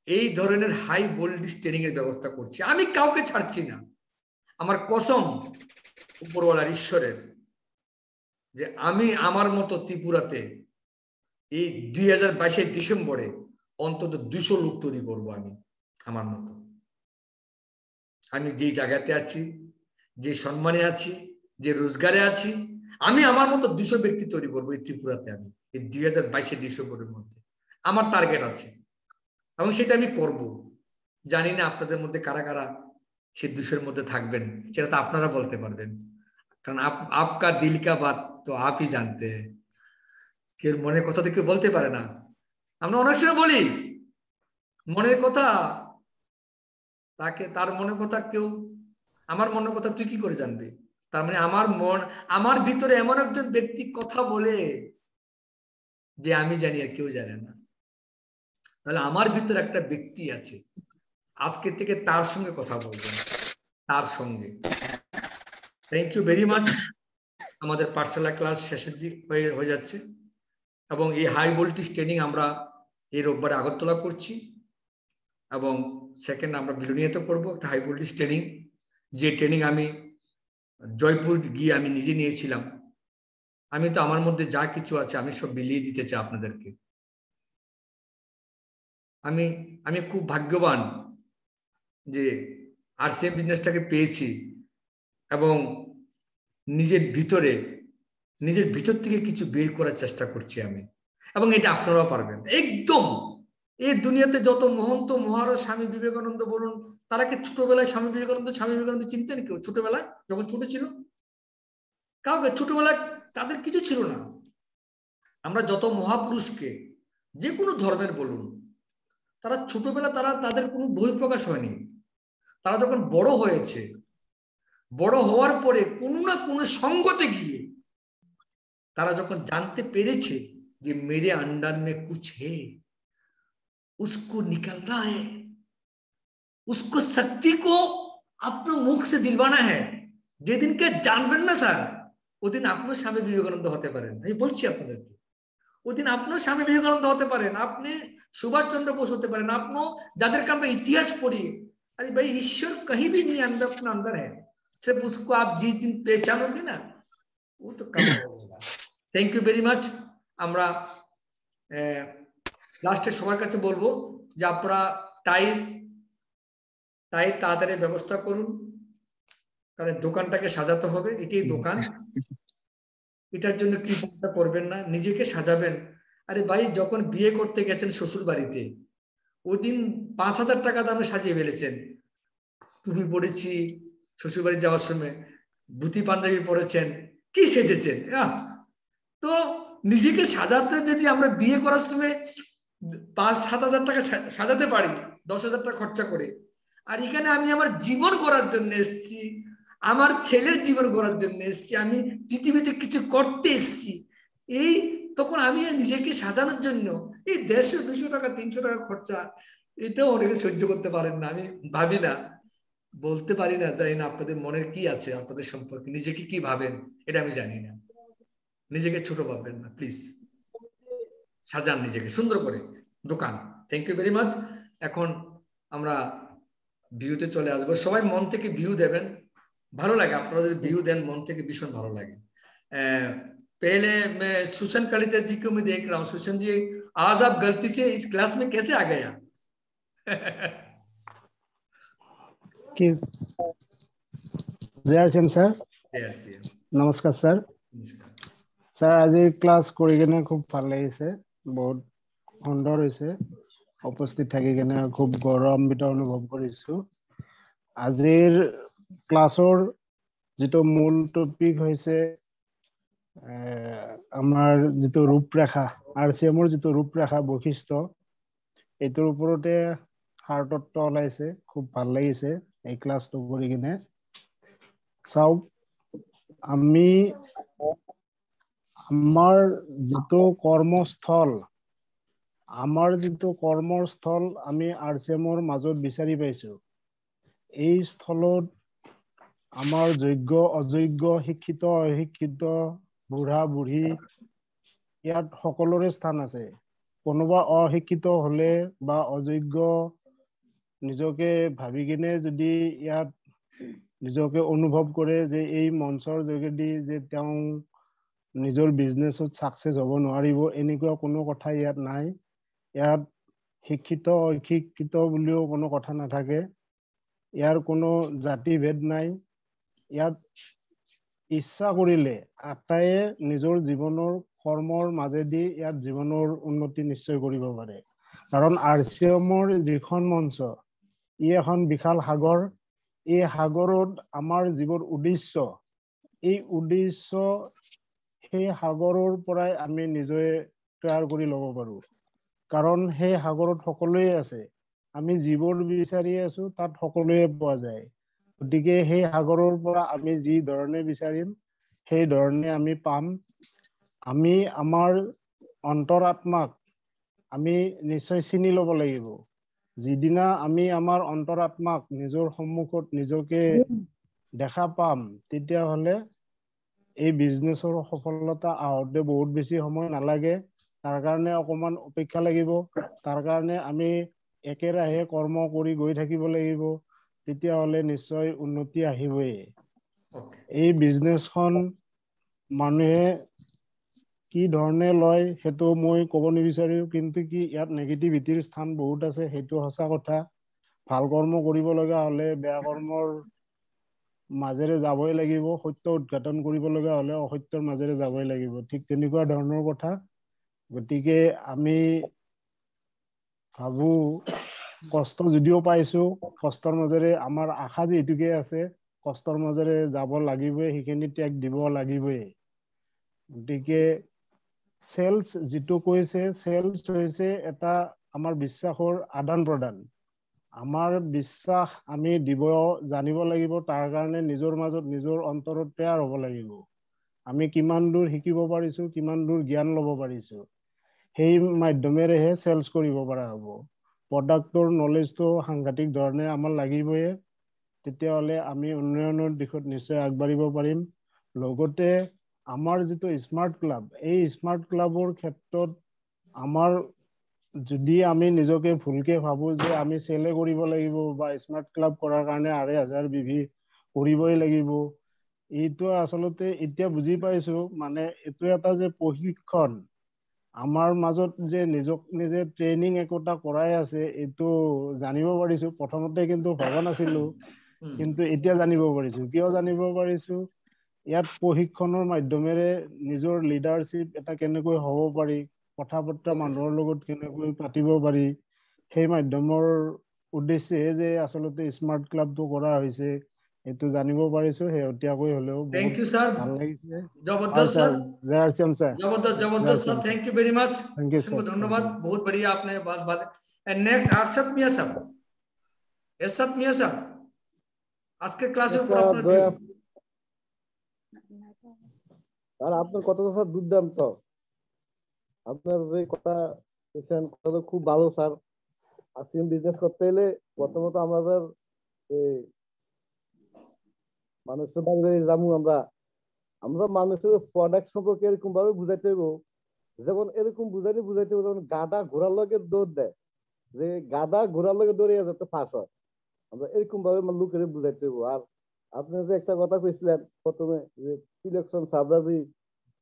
এই ধরনের হাই ভোল্টেজ ট্রেনিং এর ব্যবস্থা করছি। আমি কাউকে ছাড়ছি না, আমার কসম উপরওয়ালার ঈশ্বরের, যে আমি আমার মতো ত্রিপুরাতে এই 2022 ডিসেম্বরে অন্তত 200 লোক তৈরি করবো। আমি আমার মতো, আমি যে জায়গাতে আছি, যে সম্মানে আছি, যে রোজগারে আছি, আমি আমার মতো 200 ব্যক্তি তৈরি করবো এই ত্রিপুরাতে। আমি এই 2022 ডিসেম্বরের মধ্যে আমার টার্গেট আছে, এবং সেটা আমি করব। জানি না আপনাদের মধ্যে কারা কারা সে 200-এর মধ্যে থাকবেন, সেটা তো আপনারা বলতে পারবেন, কারণ আপকা দিল কা বাত তো আপই জানতে। কেউ মনের কথা তো কেউ বলতে পারে না। আমরা অনেক সময় বলি মনের কথা, তাকে তার মনের কথা কেউ, আমার মনের কথা তুই কি করে জানবি? তার মানে আমার ভিতরে এমন একজন ব্যক্তি কথা বলে যে আমি জানি আর কেউ জানে না। তাহলে আমার ভিতরে একটা ব্যক্তি আছে, আজকে থেকে তার সঙ্গে কথা বলবেন, তার সঙ্গে। Thank you very much. আমাদের পাঠশালা ক্লাস শেষের দিক হয়ে যাচ্ছে, এবং এই হাই ভোল্টেজ ট্রেনিং আমরা এই রোববারে আগরতলা করছি, এবং সেকেন্ড আমরা বিলোনিয়াতে করবো একটা হাই ভোল্টেজ ট্রেনিং। যে ট্রেনিং আমি জয়পুর গিয়ে আমি নিজে নিয়েছিলাম। আমি তো আমার মধ্যে যা কিছু আছে আমি সব বিলিয়ে দিতে চাই আপনাদেরকে। আমি আমি খুব ভাগ্যবান যে আরসিএম বিজনেসটাকে পেয়েছি, এবং নিজের ভিতর থেকে কিছু বের করার চেষ্টা করছি আমি, এবং এটা আপনারাও পারবেন একদম। এই দুনিয়াতে যত মহন্ত মহারাজ স্বামী বিবেকানন্দ বলুন, তারা কি ছোটবেলায় স্বামী বিবেকানন্দ চিনতেন কেউ? ছোটবেলায় যখন ছোট ছিল কাউকে ছোটবেলায় তাদের কিছু ছিল না। আমরা যত মহাপুরুষকে যে কোনো ধর্মের বলুন, তারা ছোটবেলা তাদের কোনো বহিঃপ্রকাশ হয়নি। তারা যখন বড় হয়েছে, বড় হওয়ার পরে কোনো না কোনো সঙ্গতে গিয়ে তারা যখন জানতে পেরেছে যে মেরে अंडर में कुछ है, उसको निकलना है, उसको शक्ति को अपने मुख से दिलवाना है। যেদিনকে জানবেন না স্যার, ওদিন আপনার স্বামী বিবেকানন্দ হতে পারেন। আমি বলছি আপনাদেরকে, ওদিন আপনার স্বামী বিবেকানন্দ হতে পারেন, আপনি সুভাষ চন্দ্র বোস হতে পারেন, আপনি যাদেরকে আমরা ইতিহাস পড়ি, अरे भाई ईश्वर कहीं भी नहीं अंदर, अपना अंदर है, सिर्फ उसको आप जिस दिन पहचानोगे ना वो तो काम हो जाएगा। Thank you very much. আমরা লাস্টে সবার কাছে বলবো যে আপনারা টাই তাড়াতাড়ি ব্যবস্থা করুন, কারণ দোকানটাকে সাজাতে হবে। এটাই দোকান, এটার জন্য কৃপণতা করবেন না, নিজেকে সাজাবেন। আরে ভাই যখন বিয়ে করতে গেছেন শ্বশুর বাড়িতে, ওই দিন 5,000 টাকা দামে সাজিয়ে ফেলেছেন। টুপি পরেছি শ্বশুর বাড়ি যাওয়ার সময়, ধুতি পাঞ্জাবি পরেছেন, কি সেজেছেন। তো নিজেকে সাজাতে যদি আমরা বিয়ে করার সময় 5-7 হাজার টাকা সাজাতে পারি, 10,000 টাকা খরচা করে, আর এখানে আমি আমার জীবন করার জন্য এসেছি, আমার ছেলের জীবন করার জন্য এসেছি, আমি পৃথিবীতে কিছু করতে এসেছি, এই তখন আমি নিজেকে সাজানোর জন্য এই 150, 200 টাকা 300 টাকা খরচা, এটাও অনেকে সহ্য করতে পারেন না। আমি ভাবি না, বলতে পারি না, জানি না আপনাদের মনের কি আছে আপনাদের সম্পর্কে, নিজেকে কি ভাবেন এটা আমি জানি না। নিজেকে ছোট ভাববেন না প্লিজ, সাজান নিজেকে সুন্দর করে দোকান। Thank you very much. এখন আমরা ভিউতে চলে আসবো। সবাই মন থেকে ভিউ দেবেন, ভালো লাগে। আপনারা যদি ভিউ দেন মন থেকে ভীষণ ভালো লাগে। पहले मैं सुशन कलिता जी को मैं देख रहा हूँ। सुशन जी आज आप गलती से इस क्लास में कैसे आ गया? जय श्याम सर। नमस्कार सर। सर आज क्लास কৰি কিনে খুব ভাল লাগিছে, বহুত সুন্দৰ হৈছে। উপস্থিত থাকি কিনে খুব গৌৰৱান্বিত অনুভৱ কৰিছো। আজিৰ ক্লাছৰ যেটো মূল টপিক হৈছে আমাৰ যেটো ৰূপৰেখা, আৰসিএমৰ যেটো ৰূপৰেখা বৈশিষ্ট্য, এটোৰ ওপৰতে হাৰ্টত ওলাইছে, খুব ভাল লাগিছে এই ক্লাছটো কৰি কিনে। চাওক, আমি আমাৰ যিটো কৰ্মস্থল আমি RCMৰ মাজত বিচাৰি পাইছো। এই স্থলত আমাৰ যোগ্য অযোগ্য, শিক্ষিত অশিক্ষিত, বুঢ়া বুঢ়ী ইয়াত সকলোৰে স্থান আছে। কোনোবা অশিক্ষিত হলে বা অযোগ্য নিজকে ভাবি কিনে যদি ইয়াত নিজকে অনুভৱ কৰে যে এই মঞ্চৰ যোগেদি যে তেওঁ নিজৰ বিজনেছত সাকসেস হ'ব নোৱাৰিব, এনেকুৱা কোনো কথা ইয়াত নাই। ইয়াত শিক্ষিত অশিক্ষিত বুলিও কোনো কথা নাথাকে। ইয়াৰ কোনো জাতি ভেদ নাই। ইয়াত ইচ্ছা কৰিলে আটায়ে নিজৰ জীৱনৰ কৰ্মৰ মাজেদি ইয়াত জীৱনৰ উন্নতি নিশ্চয় কৰিব পাৰে। কাৰণ RCMৰ যিখন মঞ্চ, ই এখন বিশাল সাগৰ। এই সাগৰত আমাৰ যিবোৰ উদ্দেশ্য, এই উদ্দেশ্য সেই সাগৰৰ পৰাই আমি নিজে তৈয়াৰ কৰি ল'ব পাৰো। কাৰণ সেই সাগৰত সকলোৱে আছে। আমি যিবোৰ বিচাৰি আছো তাত সকলোৱে পোৱা যায়। গতিকে সেই সাগৰৰ পৰা আমি যি ধৰণে বিচাৰিম সেই ধৰণে আমি পাম। আমি আমাৰ অন্তৰাত্মাক আমি নিশ্চয় চিনি ল'ব লাগিব। যিদিনা আমি আমাৰ অন্তৰাত্মাক নিজৰ সন্মুখত নিজকে দেখা পাম, তেতিয়াহ'লে এই বিজনেছৰ সফলতা আহোঁতে বহুত বেছি সময় নালাগে। তাৰ কাৰণে অকমান অপেক্ষা লাগিব। তাৰ কাৰণে আমি একেৰাহে কৰ্ম কৰি গৈ থাকিব লাগিব। তেতিয়াহ'লে নিশ্চয় উন্নতি আহিবই। এই বিজনেছখন মানুহে কি ধৰণে লয় সেইটো মই ক'ব নিবিচাৰো, কিন্তু কি ইয়াত নেগেটিভিটিৰ স্থান বহুত আছে, সেইটো সঁচা কথা। ভাল কৰ্ম কৰিব লগা হলে বেয়া কৰ্মৰ মাজেৰে যাবই লাগিব। সত্য উদ্ঘাটন কৰিব লগা হলে অসত্যৰ মাজেৰে যাবই লাগিব। ঠিক তেনেকুৱা ধৰণৰ কথা। গতিকে আমি ভাবো কষ্ট যদিও পাইছো, কষ্টৰ মাজেৰে আমাৰ আশা যিহেতুকে আছে, কষ্টৰ মাজেৰে যাব লাগিবই, সেইখিনি ত্যাগ দিব লাগিবই। গতিকে চেলছ যিটো কৈছে, চেলছ হৈছে এটা আমাৰ বিশ্বাসৰ আদান প্ৰদান। আমাৰ বিশ্বাস আমি দিব জানিব লাগিব। তাৰ কাৰণে নিজৰ মাজত নিজৰ অন্তৰত তৈয়াৰ হ'ব লাগিব। আমি কিমান দূৰ শিকিব পাৰিছো, কিমান দূৰ জ্ঞান ল'ব পাৰিছো, সেই মাধ্যমেৰেহে চেলছ কৰিব পৰা হ'ব। প্ৰডাক্টৰ নলেজটো সাংঘাতিক ধৰণে আমাৰ লাগিবই। তেতিয়াহ'লে আমি উন্নয়নৰ দিশত নিশ্চয় আগবাঢ়িব পাৰিম। লগতে আমাৰ যিটো স্মাৰ্ট ক্লাব, এই স্মাৰ্ট ক্লাবৰ ক্ষেত্ৰত আমাৰ যদি আমি নিজকে ভুলকে ভাবো যে আমি চেলে কৰিব লাগিব বা স্মাৰ্ট ক্লাব কৰাৰ কাৰণে 2,500 বিভি কৰিবই লাগিব, এইটো আচলতে এতিয়া বুজি পাইছো। মানে এইটো এটা যে প্ৰশিক্ষণ আমাৰ মাজত যে নিজক নিজে ট্ৰেইনিং একোটা কৰাই আছে, এইটো জানিব পাৰিছো। প্ৰথমতে কিন্তু ভবা নাছিলো, কিন্তু এতিয়া জানিব পাৰিছো। কিয় জানিব পাৰিছো? ইয়াত প্ৰশিক্ষণৰ মাধ্যমেৰে নিজৰ লিডাৰশ্বিপ এটা কেনেকৈ হ'ব পাৰি, কথা বতৰা মানুহৰ লগত কেনেকৈ পাতিব পাৰি, সেই মাধ্যমৰ উদ্দেশ্যে যে আচলতে স্মাৰ্ট ক্লাবটো কৰা হৈছে, এইটো জানিব পাৰিছো। শেহতীয়াকৈ হলেও বহুত ভাল লাগিছে। जबरदस्त सर, जय RCM सर। जबरदस्त sir, thank you very much. Thank you sir. धन्यवाद, बहुत बढ़िया आपने बात। एंड नेक्स्ट अरशद मियां साहब। এরশাদ মিয়া স্যার, আজকের ক্লাসের উপর আপনার ভিউ। আর আপনার কথা স্যার দুর্দান্ত। আপনার যে কথা বলছেন কথা খুব ভালো স্যার। RCM বিজনেস করতে হলে প্রথমত আমাদের মানুষের বাইরে যাবো। আমরা মানুষের প্রোডাক্ট সম্পর্কে এরকম ভাবে বুঝাইতে হইব, যেমন এরকম বুঝাইতে হইব যেমন গাধা ঘোড়ার লগে দৌড় দেয়, যে গাধা ঘোড়ার লগে দৌড়ে যাতে ফাঁস হয়। আমরা এরকম ভাবে লোকের বুঝাইতে হইব। আর আপনি যে একটা কথা কইছিলেন প্রথমে, যে সিলেকশন সাবরাজি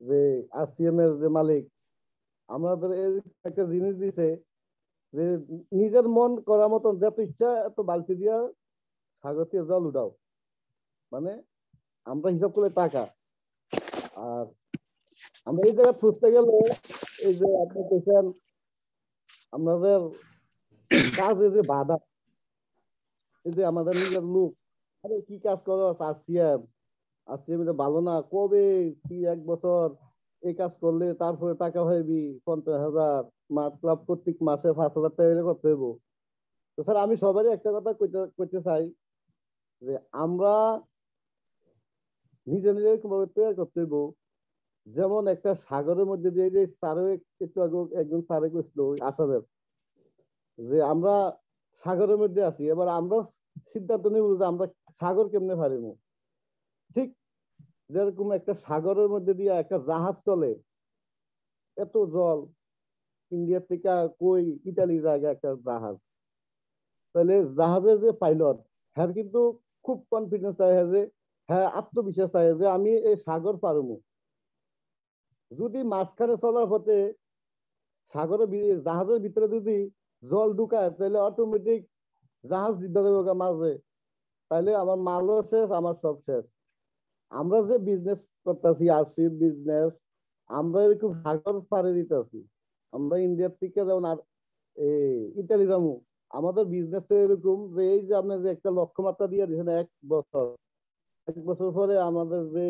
যে RCM এর যে মালিক আমাদের একটা জিনিস দিছে, যে নিজের মন করার মতন যত ইচ্ছা এত বালতি দিয়া সাগরীয় জল উঠাও। মানে আমরা হিসাব করলে টাকা। আর আমরা এই জায়গায় খুঁজতে গেলে এই যে আপনি বলছেন আমাদের কাজে যে বাধা, এই যে আমাদের নিজের লোক, আরে কি কাজ করো RCM ভালো না, কবে কি 1 বছর এই কাজ করলে তারপরে টাকা হইবি 50,000, ক্লাব প্রত্যেক মাসে 5,000 টাকা করতে হইব। তো স্যার আমি সবারই একটা কথা কইতে চাই যে আমরা নিজে নিজে কিভাবে তৈরি করতে হইব, যেমন একটা সাগরের মধ্যে দিয়ে যে স্যারে একটু আগে একজন স্যারে কইছিল আসামের, যে আমরা সাগরের মধ্যে আছি, এবার আমরা সিদ্ধান্ত নিব যে আমরা সাগর কেমনে পারিব। ঠিক যেরকম একটা সাগরের মধ্যে দিয়ে একটা জাহাজ চলে, এত জল, ইন্ডিয়া থেকে কই ইতালি জায়গায় একটা জাহাজ, তাহলে জাহাজের যে পাইলট, হ্যাঁ কিন্তু খুব কনফিডেন্স থাকে যে, হ্যাঁ আত্মবিশ্বাস থাকে যে আমি এই সাগর পারবো। যদি মাঝখানে চলার পথে জাহাজের ভিতরে যদি জল ঢুকায়, তাহলে অটোমেটিক জাহাজ দিতে দেবে মাঝে, তাহলে আমার মালও শেষ, আমার সব শেষ। আমরা যে বিজনেস করতেছি, আসি বিজনেস, আমরা এরকম সাগর পাড়ে দিতেছি। আমরা ইন্ডিয়ার থেকে যেমন আর ইতালি যাবো, আমাদের বিজনেসটা এরকম যে এই যে আপনি যে একটা লক্ষ্যমাত্রা দিয়ে দিয়েছেন 1 বছর পরে আমাদের যে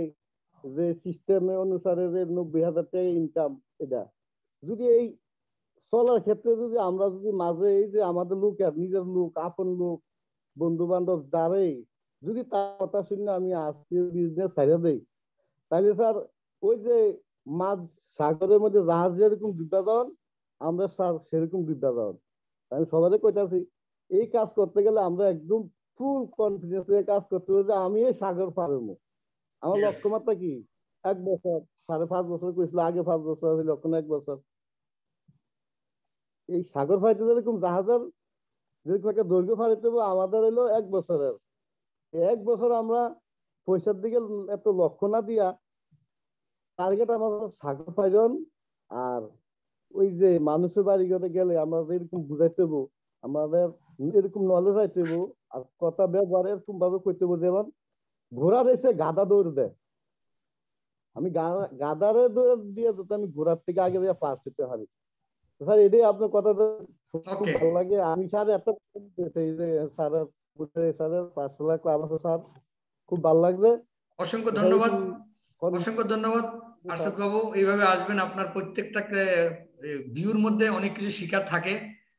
যে সিস্টেমে অনুসারে যে 90,000 টাকা ইনকাম, এটা যদি এই চলার ক্ষেত্রে যদি আমরা যদি মাঝে এই যে আমাদের লোক, নিজের লোক, আপন লোক, বন্ধু বান্ধব যারাই যদি তার কথা শুনে আমি আসছি বিজনেস ছাড়া দেই, তাহলে স্যার ওই যে মাঝ সাগরের মধ্যে জাহাজ যেরকম বিদ্যাদন, আমরা স্যার সেরকম বিদ্যাদন। আমি সবাই কইতাছি এই কাজ করতে গেলে আমরা একদম ফুল কনফিডেন্স এর কাজ করতে হবে যে আমি এই সাগর পারবো। আমার লক্ষ্যমাত্রা কি 1 বছর, 5.5 বছর কইছিল আগে, 5 বছর আছে, লক্ষ্য 1 বছর। এই সাগর ফাইতে যেরকম জাহাজের যেরকম একটা দৈর্ঘ্য ফাইতে হবে, আমাদের হলো 1 বছরের। 1 বছর আমরা পয়সার দিকে এত লক্ষ্য না দিয়া টার্গেট আমাদের সাগর ফাইজন। আর ওই যে মানুষের বাড়ি ঘরে গেলে আমরা এরকম বুঝাইতে হবো, আমাদের এরকম নলেজ আইতে হবো, আর কথা ব্যবহার এরকম ভাবে করতে হবো যেমন ঘোড়ার এসে গাদা দৌড় দেয়, আমি গাদারে দৌড় দিয়ে যাতে আমি ঘোড়ার থেকে আগে দিয়ে পাস হতে পারি। স্যার এটাই আপনার কথা খুব ভালো লাগে। আমি স্যার এত স্যারের স্যারের পার্সোনাল ক্লাব আছে স্যার, খুব ভালো লাগছে। অসংখ্য ধন্যবাদ, অসংখ্য ধন্যবাদ আরশাদ বাবু। এইভাবে আসবেন, আপনার প্রত্যেকটা ভিউর মধ্যে অনেক কিছু শিকার থাকে।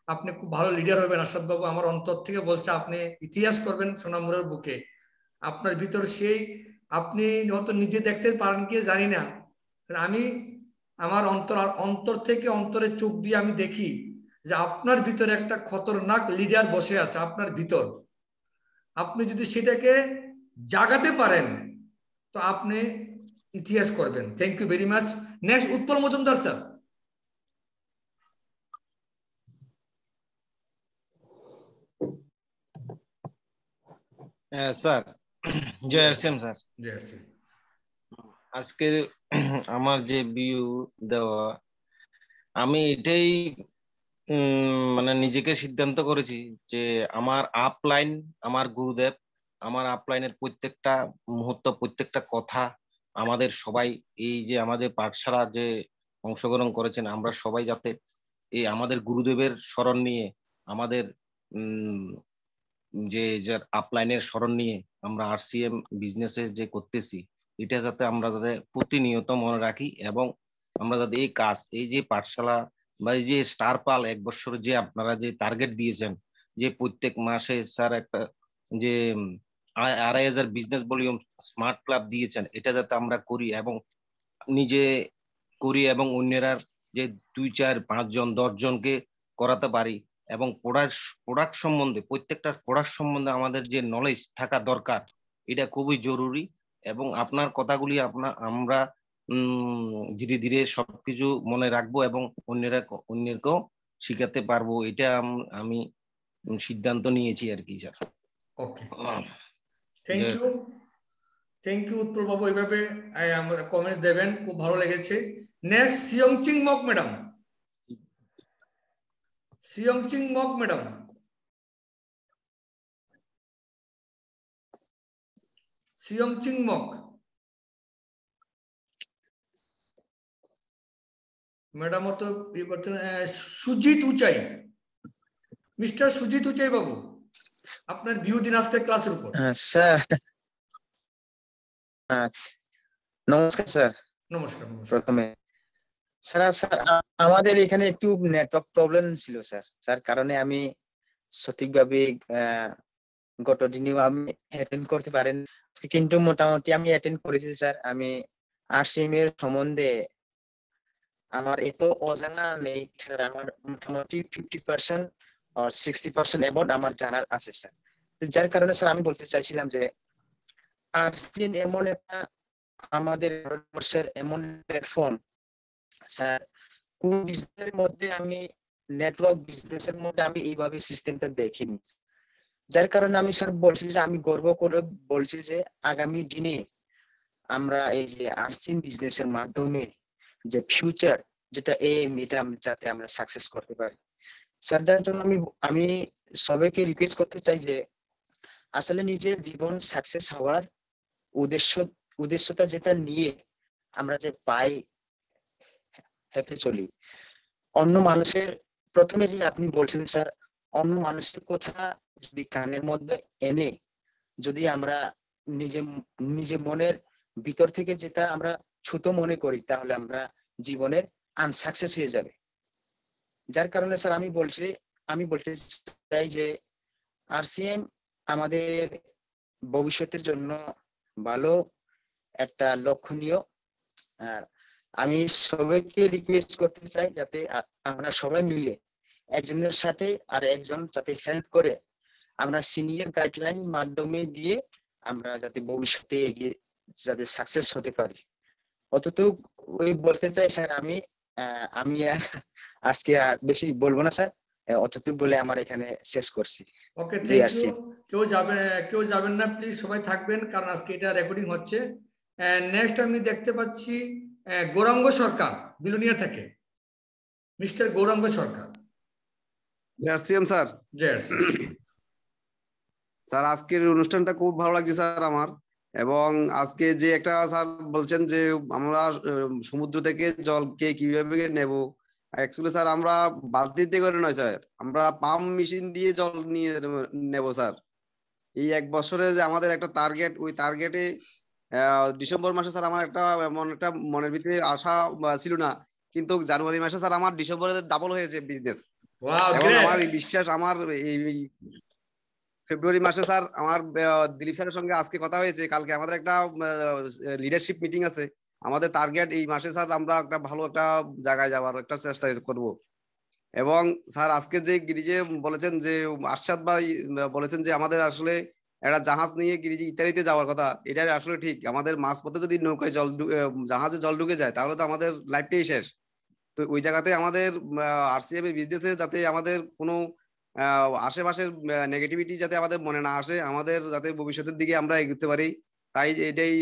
আপনি খুব ভালো লিডার হবেন আরশাদ বাবু, আমার অন্তর থেকে বলছে। আপনি ইতিহাস করবেন সোনামুড়ার বুকে। আপনার ভিতর সেই, আপনি হয়তো নিজে দেখতে পারেন কি জানি না, আমি আমার অন্তর থেকে অন্তরের চোখ দিয়ে আমি দেখি যে আপনার ভিতরে একটা খতরনাক লিডার বসে আছে আপনার ভিতর। আপনি যদি সেটাকে জাগাতে পারেন তো আপনি ইতিহাস করবেন। Thank you very much. Next Utpal Majumdar sir. Sir Jai Shyam sir. আজকে আমার যে ভিউ দেওয়া, আমি এটাই মানে নিজেকে সিদ্ধান্ত করেছি যে আমার আপলাইন, আমার গুরুদেব, আমার আপলাইনের প্রত্যেকটা মুহূর্ত, প্রত্যেকটা কথা, আমাদের সবাই এই যে আমাদের পাঠশালা যে অংশগ্রহণ করেছেন, আমরা সবাই যাতে এই আমাদের গুরুদেবের স্মরণ নিয়ে, আমাদের যে যার আপলাইনের স্মরণ নিয়ে আমরা আরসিএম বিজনেসে যে করতেছি, এটা যাতে আমরা যাতে প্রতিনিয়ত মনে রাখি, এবং আমরা যাতে এই কাজ, এই যে পাঠশালা বা এই যে স্টার পাল 1 বছর যে আপনারা যে টার্গেট দিয়েছেন, যে প্রত্যেক মাসে স্যার একটা যে 2,500 বিজনেস ভলিউম স্মার্ট ক্লাব দিয়েছেন, এটা যাতে আমরা করি এবং নিজে করি এবং অন্যেরা যে 2, 4, 5 জন 10 জনকে করাতে পারি। এবং প্রোডাক্ট সম্বন্ধে, প্রত্যেকটা প্রোডাক্ট সম্বন্ধে আমাদের যে নলেজ থাকা দরকার, এটা খুবই জরুরি। এবং আপনার কথাগুলি আমরা ধীরে ধীরে সবকিছু মনে রাখবো এবং অন্যেরকেও শিখাতে পারবো, এটা আমি সিদ্ধান্ত নিয়েছি আর কি sir. Okay, thank you, thank you Utpal babu. এইভাবে কমেন্ট দেবেন, খুব ভালো লেগেছে। Next Siyongching Mok madam. Siyongching Mok madam. Siyongching Mok madam তো ইয়ে করছেন। সুজিত উচাই, মিস্টার সুজিত উচাই বাবু, আপনার ভিউ দিন আজকে ক্লাসের উপর। স্যার নমস্কার স্যার। নমস্কার। প্রথমে স্যার আমাদের এখানে একটু নেটওয়ার্ক প্রবলেম ছিল স্যার, যার কারণে আমি সঠিকভাবে গত দিনেও আমি অ্যাটেন্ড করতে পারেন, কিন্তু মোটামুটি আমি অ্যাটেন্ড করেছি স্যার। আমি RCM এর সম্বন্ধে আমার এত অজানা নেই স্যার, আমার মোটামুটি 50% আর 60% অ্যাবাউট আমার জানার আছে স্যার। যার কারণে স্যার আমি বলতে চাইছিলাম যে RCM এমন একটা আমাদের ভারতবর্ষের এমন প্ল্যাটফর্ম স্যার, কোন বিজনেসের মধ্যে আমি নেটওয়ার্ক বিজনেসের মধ্যে আমি এইভাবে সিস্টেমটা দেখিনি। যার কারণে আমি স্যার বলছি যে আমি গর্ব করে বলছি যে আগামী দিনে আমরা এই যে RCM বিজনেসের মাধ্যমে যে ফিউচার যেটা এম, এটা যাতে আমরা সাকসেস করতে পারি স্যার। যার জন্য আমি সবাইকে রিকোয়েস্ট করতে চাই যে আসলে নিজের জীবন সাকসেস হওয়ার উদ্দেশ্যটা যেটা নিয়ে আমরা যে পাই হেঁটে চলি, অন্য মানুষের প্রথমে যে আপনি বলছেন স্যার, অন্য মানুষের কথা যদি কানের মধ্যে এনে যদি আমরা নিজে মনের ভিতর থেকে যেটা আমরা ছোট মনে করি, তাহলে আমরা জীবনের আনসাকসেস হয়ে যাবে। যার কারণে স্যার আমি বলতে চাই যে RCM আমাদের ভবিষ্যতের জন্য ভালো একটা লক্ষণীয়। আর আমি সবাইকে রিকোয়েস্ট করতে চাই যাতে আমরা সবাই মিলে একজনের সাথে আর একজন যাতে হেল্প করে আমরা সিনিয়র গাইডলাইন মাধ্যমে দিয়ে আমরা যাতে ভবিষ্যতে এগিয়ে যাতে সাকসেস হতে পারি। অতটুকু ওই বলতে চাই স্যার। আমি আজকে আর বেশি বলবো না স্যার, অতটুকু বলে আমার এখানে শেষ করছি। ওকে, থ্যাংক ইউ। কেউ যাবেন না প্লিজ, সবাই থাকবেন, কারণ আজকে এটা রেকর্ডিং হচ্ছে। নেক্সট আমি দেখতে পাচ্ছি গৌরাঙ্গ সরকার, বিলোনিয়া থেকে, মিস্টার গৌরাঙ্গ সরকার। RCM sir. স্যার আজকের অনুষ্ঠানটা খুব ভালো লাগছে স্যার আমার। এবং আজকে যে একটা স্যার বলছেন যে আমরা সমুদ্র থেকে জলকে কিভাবে নেব, অ্যাকচুয়ালি স্যার আমরা বালতিতে করে নয় স্যার, আমরা পাম্প মেশিন দিয়ে জল নিয়ে নেব স্যার। এই 1 বছরে যে আমাদের একটা টার্গেট, ওই টার্গেটে ডিসেম্বর মাসে স্যার আমার এমন একটা মনের ভিতরে আশা ছিল না, কিন্তু জানুয়ারি মাসে স্যার আমার ডিসেম্বরে ডাবল হয়েছে বিজনেস। এবং আমার এই বিশ্বাস, আমার এই ফেব্রুয়ারি মাসে স্যার আমার দিলীপ স্যারের সঙ্গে আজকে কথা হয়েছে, কালকে আমাদের একটা লিডারশিপ মিটিং আছে। আমাদের টার্গেট এই মাসে স্যার আমরা একটা ভালো একটা জায়গায় যাওয়ার একটা চেষ্টা করব। এবং স্যার আজকে যে গিরিজে বলেছেন যে আরশাদ ভাই বলেছেন যে আমাদের আসলে একটা জাহাজ নিয়ে গিরিজে ইত্যাদিতে যাওয়ার কথা, এটা আসলে ঠিক। আমাদের মাঝপথে যদি নৌকায় জাহাজে জল ঢুকে যায় তাহলে তো আমাদের লাইফটাই শেষ। তো ওই জায়গাতে আমাদের RCM এর বিজনেসে যাতে আমাদের কোনো আশেপাশের নেগেটিভিটি যাতে আমাদের মনে না আসে, আমাদের যাতে ভবিষ্যতের দিকে আমরা এগোতে পারি, তাই এটাই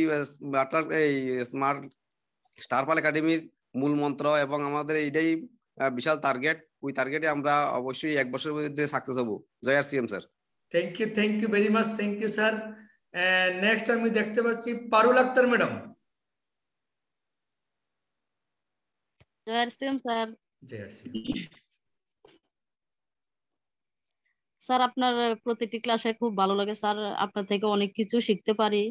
এই স্মার্ট স্টার পাল একাডেমির মূল মন্ত্র। এবং আমাদের এইটাই বিশাল টার্গেট। ওই টার্গেটে আমরা অবশ্যই 1 বছরের মধ্যে সাকসেস হব। Jai RCM sir. Thank you very much, thank you sir. Next আমি দেখতে পাচ্ছি Parul Akter madam. Jai RCM sir. Jai RCM sir, আপনার প্রতিটি ক্লাসে খুব ভালো লাগে স্যার, আপনার থেকে অনেক কিছু শিখতে পারি।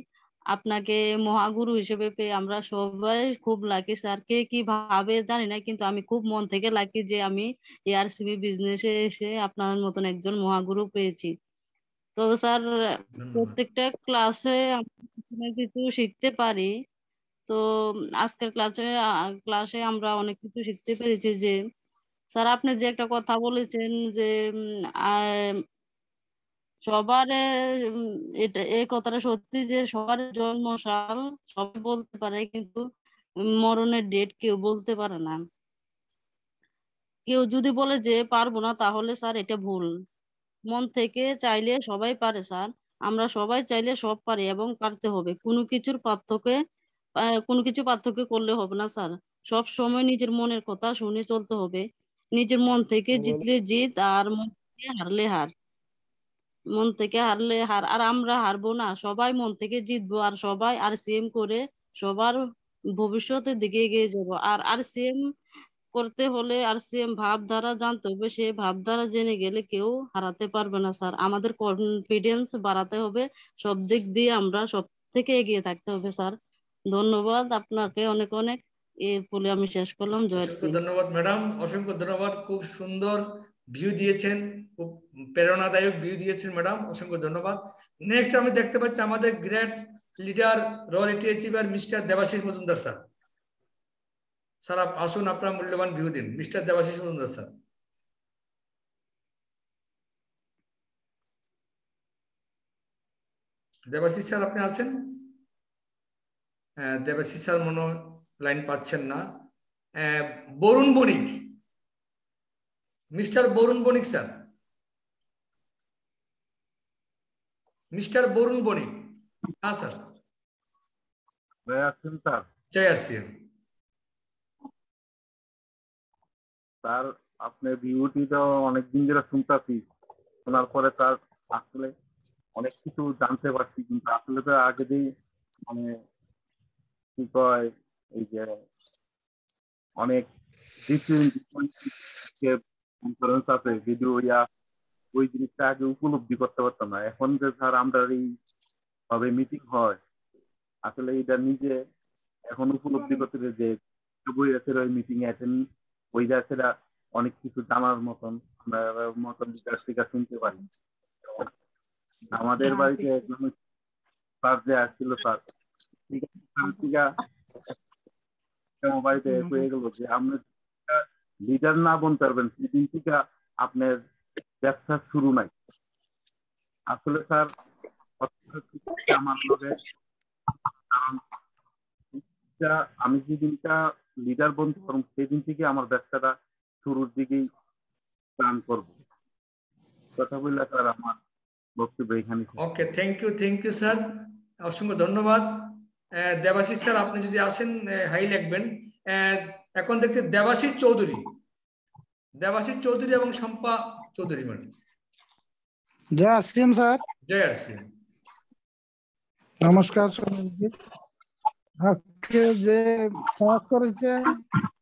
আপনাকে মহাগুরু হিসেবে পেয়ে আমরা সবাই খুব লাকি স্যার। কে কি ভাবে জানি না, কিন্তু আমি খুব মন থেকে লাকি যে আমি RCB বিজনেসে এসে আপনার মতন একজন মহাগুরু পেয়েছি। তো স্যার প্রত্যেকটা ক্লাসে আমরা কিছু শিখতে পারি। তো আজকের ক্লাসে আমরা অনেক কিছু শিখতে পেরেছি। যে স্যার আপনি যে একটা কথা বলেছেন যে সবার এটা এই কথাটা সত্যি যে সবার জন্মসাল সবাই বলতে পারে, কিন্তু মরণের ডেট কেউ বলতে পারে না। কেউ যদি বলে যে পারবো না, তাহলে স্যার এটা ভুল। মন থেকে চাইলে সবাই পারে স্যার। আমরা সবাই চাইলে সব পারি এবং পারতে হবে। কোনো কিছু পার্থক্য করলে হবে না স্যার। সব সময় নিজের মনের কথা শুনে চলতে হবে। নিজের মন থেকে জিতলে জিত, আর মন থেকে হারলে হার। মন থেকে হারলে হার, আর আমরা হারবো না, সবাই মন থেকে জিতবো, আর সবাই RCM করে সবার ভবিষ্যতের দিকে এগিয়ে যাবো। আর RCM করতে হলে RCM ভাবধারা জানতে হবে। সে ভাবধারা জেনে গেলে কেউ হারাতে পারবে না স্যার। আমাদের কনফিডেন্স বাড়াতে হবে, সব দিক দিয়ে আমরা সব থেকে এগিয়ে থাকতে হবে স্যার। ধন্যবাদ আপনাকে অনেক অনেক। এর বলে আমি শেষ করলাম। জয় RCM। ধন্যবাদ ম্যাডাম, অসংখ্য ধন্যবাদ। খুব সুন্দর ভিউ দিয়েছেন, খুব প্রেরণাদায়ক ভিউ দিয়েছেন ম্যাডাম, অসংখ্য ধন্যবাদ। নেক্সট আমি দেখতে পাচ্ছি আমাদের great leader royalty achiever mister Debashis Majumdar sir. Sir আসুন, আপনার মূল্যবান ভিউ দিন, mister Debashis Majumdar sir. Debashis sir আপনি আছেন? হ্যাঁ, দেবাশিস স্যার মনে লাইন পাচ্ছেন না। বরুণ বণিক, মিস্টার বরুণ বণিক স্যার, মিস্টার বরুণ বণিক। হ্যাঁ স্যার, জয় আসছেন স্যার। আপনার ভিউটি তো অনেকদিন ধরে শুনতেছি, শোনার পরে স্যার আসলে অনেক কিছু জানতে পারছি, কিন্তু আসলে তো আগে দিয়ে মানে কি কয় এই যে অনেক কনফারেন্স আছে ভিডিও ওই জিনিসটা আগে উপলব্ধি করতে পারতাম না। এখন যে স্যার আমরা এই ভাবে মিটিং হয়, আসলে এটা নিজে এখন উপলব্ধি করতে যে বই আছে ওই মিটিং অ্যাটেন্ড ওই সেটা অনেক কিছু জানার মতন আমরা মতন টিকা শুনতে পারি। আমাদের বাড়িতে একজন স্যার যে আসছিল স্যার আমার বাড়িতে হয়ে গেল যে আপনি লিডার না বলতে পারবেন সেদিন থেকে আপনার ব্যবসা শুরু নাই। আসলে স্যার আমার লগে, কারণ আমি যেদিনটা লিডার বলতে পারবো সেদিন থেকে আমার ব্যবসাটা শুরুর দিকেই প্ল্যান করবো। কথা বললে স্যার আমার বক্তব্য এখানে। ওকে, থ্যাংক ইউ স্যার, অসংখ্য ধন্যবাদ। দেবাশিস স্যার আপনি যদি আসেন হাই লিখবেন। এখন দেখছি দেবাশিস চৌধুরী, দেবাশিস চৌধুরী এবং শম্পা চৌধুরী ম্যাডাম। জয় আসিম স্যার। জয় আসিম। নমস্কার সবাইকে। আজকে যে ক্লাস করেছে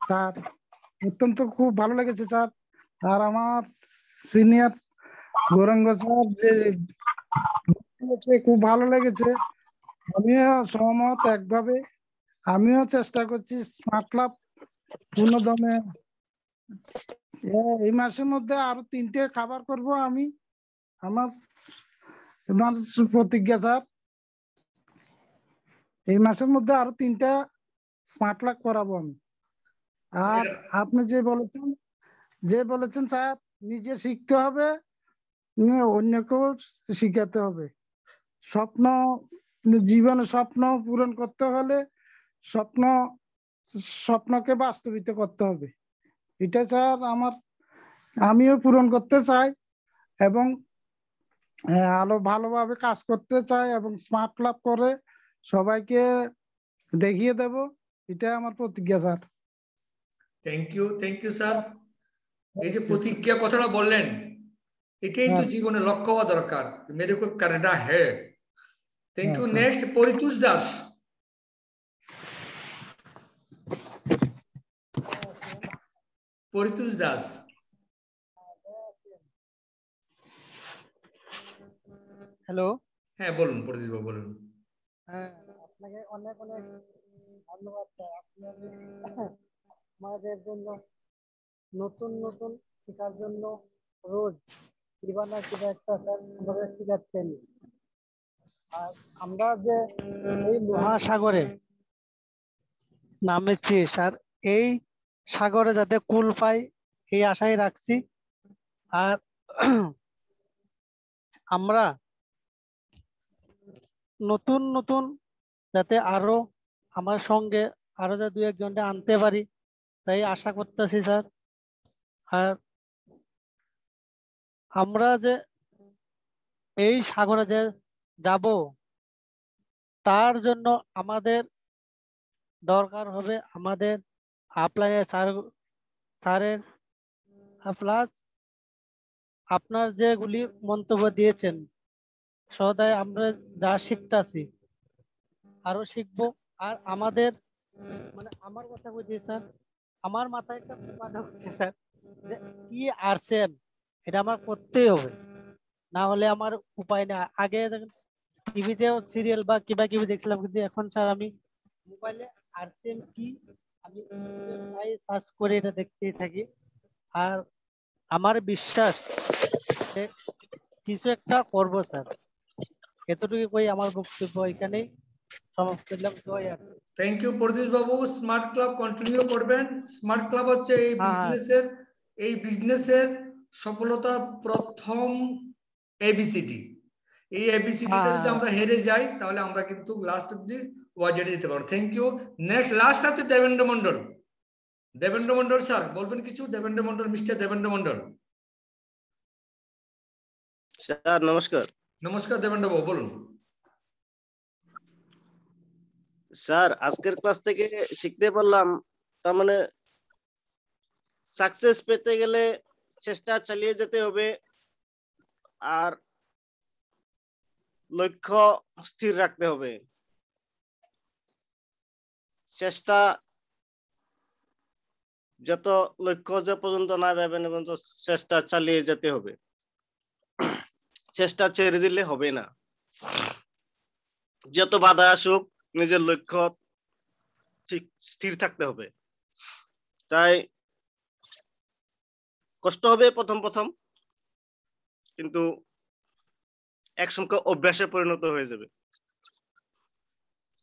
স্যার অত্যন্ত খুব ভালো লেগেছে স্যার। আর আমার সিনিয়র গৌরাঙ্গ স্যার যে খুব ভালো লেগেছে, আমিও সহমত একভাবে। আমিও চেষ্টা করছি স্মার্ট ক্লাব পূর্ণদমে এই মাসের মধ্যে আরো 3টে খাবার করব আমি। আমার প্রতিজ্ঞা স্যার, এই মাসের মধ্যে আরো 3টা স্মার্ট ক্লাব করাবো আমি। আর আপনি যে বলেছেন স্যার নিজে শিখতে হবে, অন্যকেও শিখাতে হবে। জীবনে স্বপ্ন পূরণ করতে হলে স্বপ্নকে বাস্তবিত করতে হবে। এটা স্যার আমিও পূরণ করতে চাই এবং আরো ভালোভাবে কাজ করতে চাই এবং স্মার্ট ক্লাব করে সবাইকে দেখিয়ে দেব, এটা আমার প্রতিজ্ঞা স্যার। Thank you sir. এই যে প্রতিজ্ঞা কথাটা বললেন, এটাই তো জীবনে লক্ষ্য হওয়া দরকার। মেরে কো করনা হ্যায়। Thank you. Next Paritosh Das. Paritosh Das, hello. হ্যাঁ বলুন পরিতোষ বাবু, বলুন। হ্যাঁ, আপনাকে অনেক অনেক ধন্যবাদ স্যার। আপনি আমাদের জন্য নতুন নতুন শেখার জন্য রোজ কিবা না কিবা একটা স্যার আমাদের শেখাচ্ছেন। আর আমরা যে এই মহাসাগরে নামেছি স্যার, এই সাগরে যাতে কুল পাই এই আশাই রাখছি। আর আমরা নতুন নতুন যাতে আরো আমার সঙ্গে আরো যা 2-1জনকে আনতে পারি তাই আশা করতেছি স্যার। আর আমরা যে এই সাগরে যে যাব তার জন্য আমাদের দরকার হবে আমাদের আপলাইনের স্যারের প্লাস আপনার যেগুলি মন্তব্য দিয়েছেন সদাই আমরা যা শিখতেছি আরো শিখবো। আর আমাদের মানে আমার কথা বলছি স্যার, আমার মাথায় একটা কথা হচ্ছে স্যার যে কি আরসিএম এটা আমার করতেই হবে, না হলে আমার উপায় না। আগে টিভিতেও সিরিয়াল বা কিবা কিবি দেখছিলাম, কিন্তু এখন স্যার আমি মোবাইলে আরসিএম কি আমি সার্চ করে এটা দেখতেই থাকি। আর আমার বিশ্বাস কিছু একটা করব স্যার। এতটুকু কই আমার বক্তব্য এখানেই সমাপ্ত করলাম। Thank you Pradip Babu. Smart club continue করবেন। স্মার্ট ক্লাব হচ্ছে এই বিজনেসের সফলতা প্রথম এবিসিডি। এই এবিসিডিটা যদি আমরা হেরে যাই তাহলে আমরা কিন্তু লাস্ট অব্দি ওয়াজেটে যেতে পারবো। Thank you. নেক্সট লাস্ট আছে দেবেন্দ্র মন্ডল। দেবেন্দ্র মন্ডল স্যার বলবেন কিছু? দেবেন্দ্র মন্ডল, মিস্টার দেবেন্দ্র মন্ডল। স্যার নমস্কার। নমস্কার দেবেন্দ্র বাবু, বলুন। স্যার আজকের ক্লাস থেকে শিখতে পারলাম, তার মানে সাকসেস পেতে গেলে চেষ্টা চালিয়ে যেতে হবে আর লক্ষ্য স্থির রাখতে হবে। চেষ্টা যত লক্ষ্য যে পর্যন্ত না পাবেন পর্যন্ত চেষ্টা চালিয়ে যেতে হবে। চেষ্টা ছেড়ে দিলে হবে না। যত বাধা আসুক নিজের লক্ষ্য ঠিক স্থির থাকতে হবে। তাই কষ্ট হবে প্রথম, কিন্তু একসময় অভ্যাসে পরিণত হয়ে যাবে।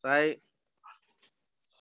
তাই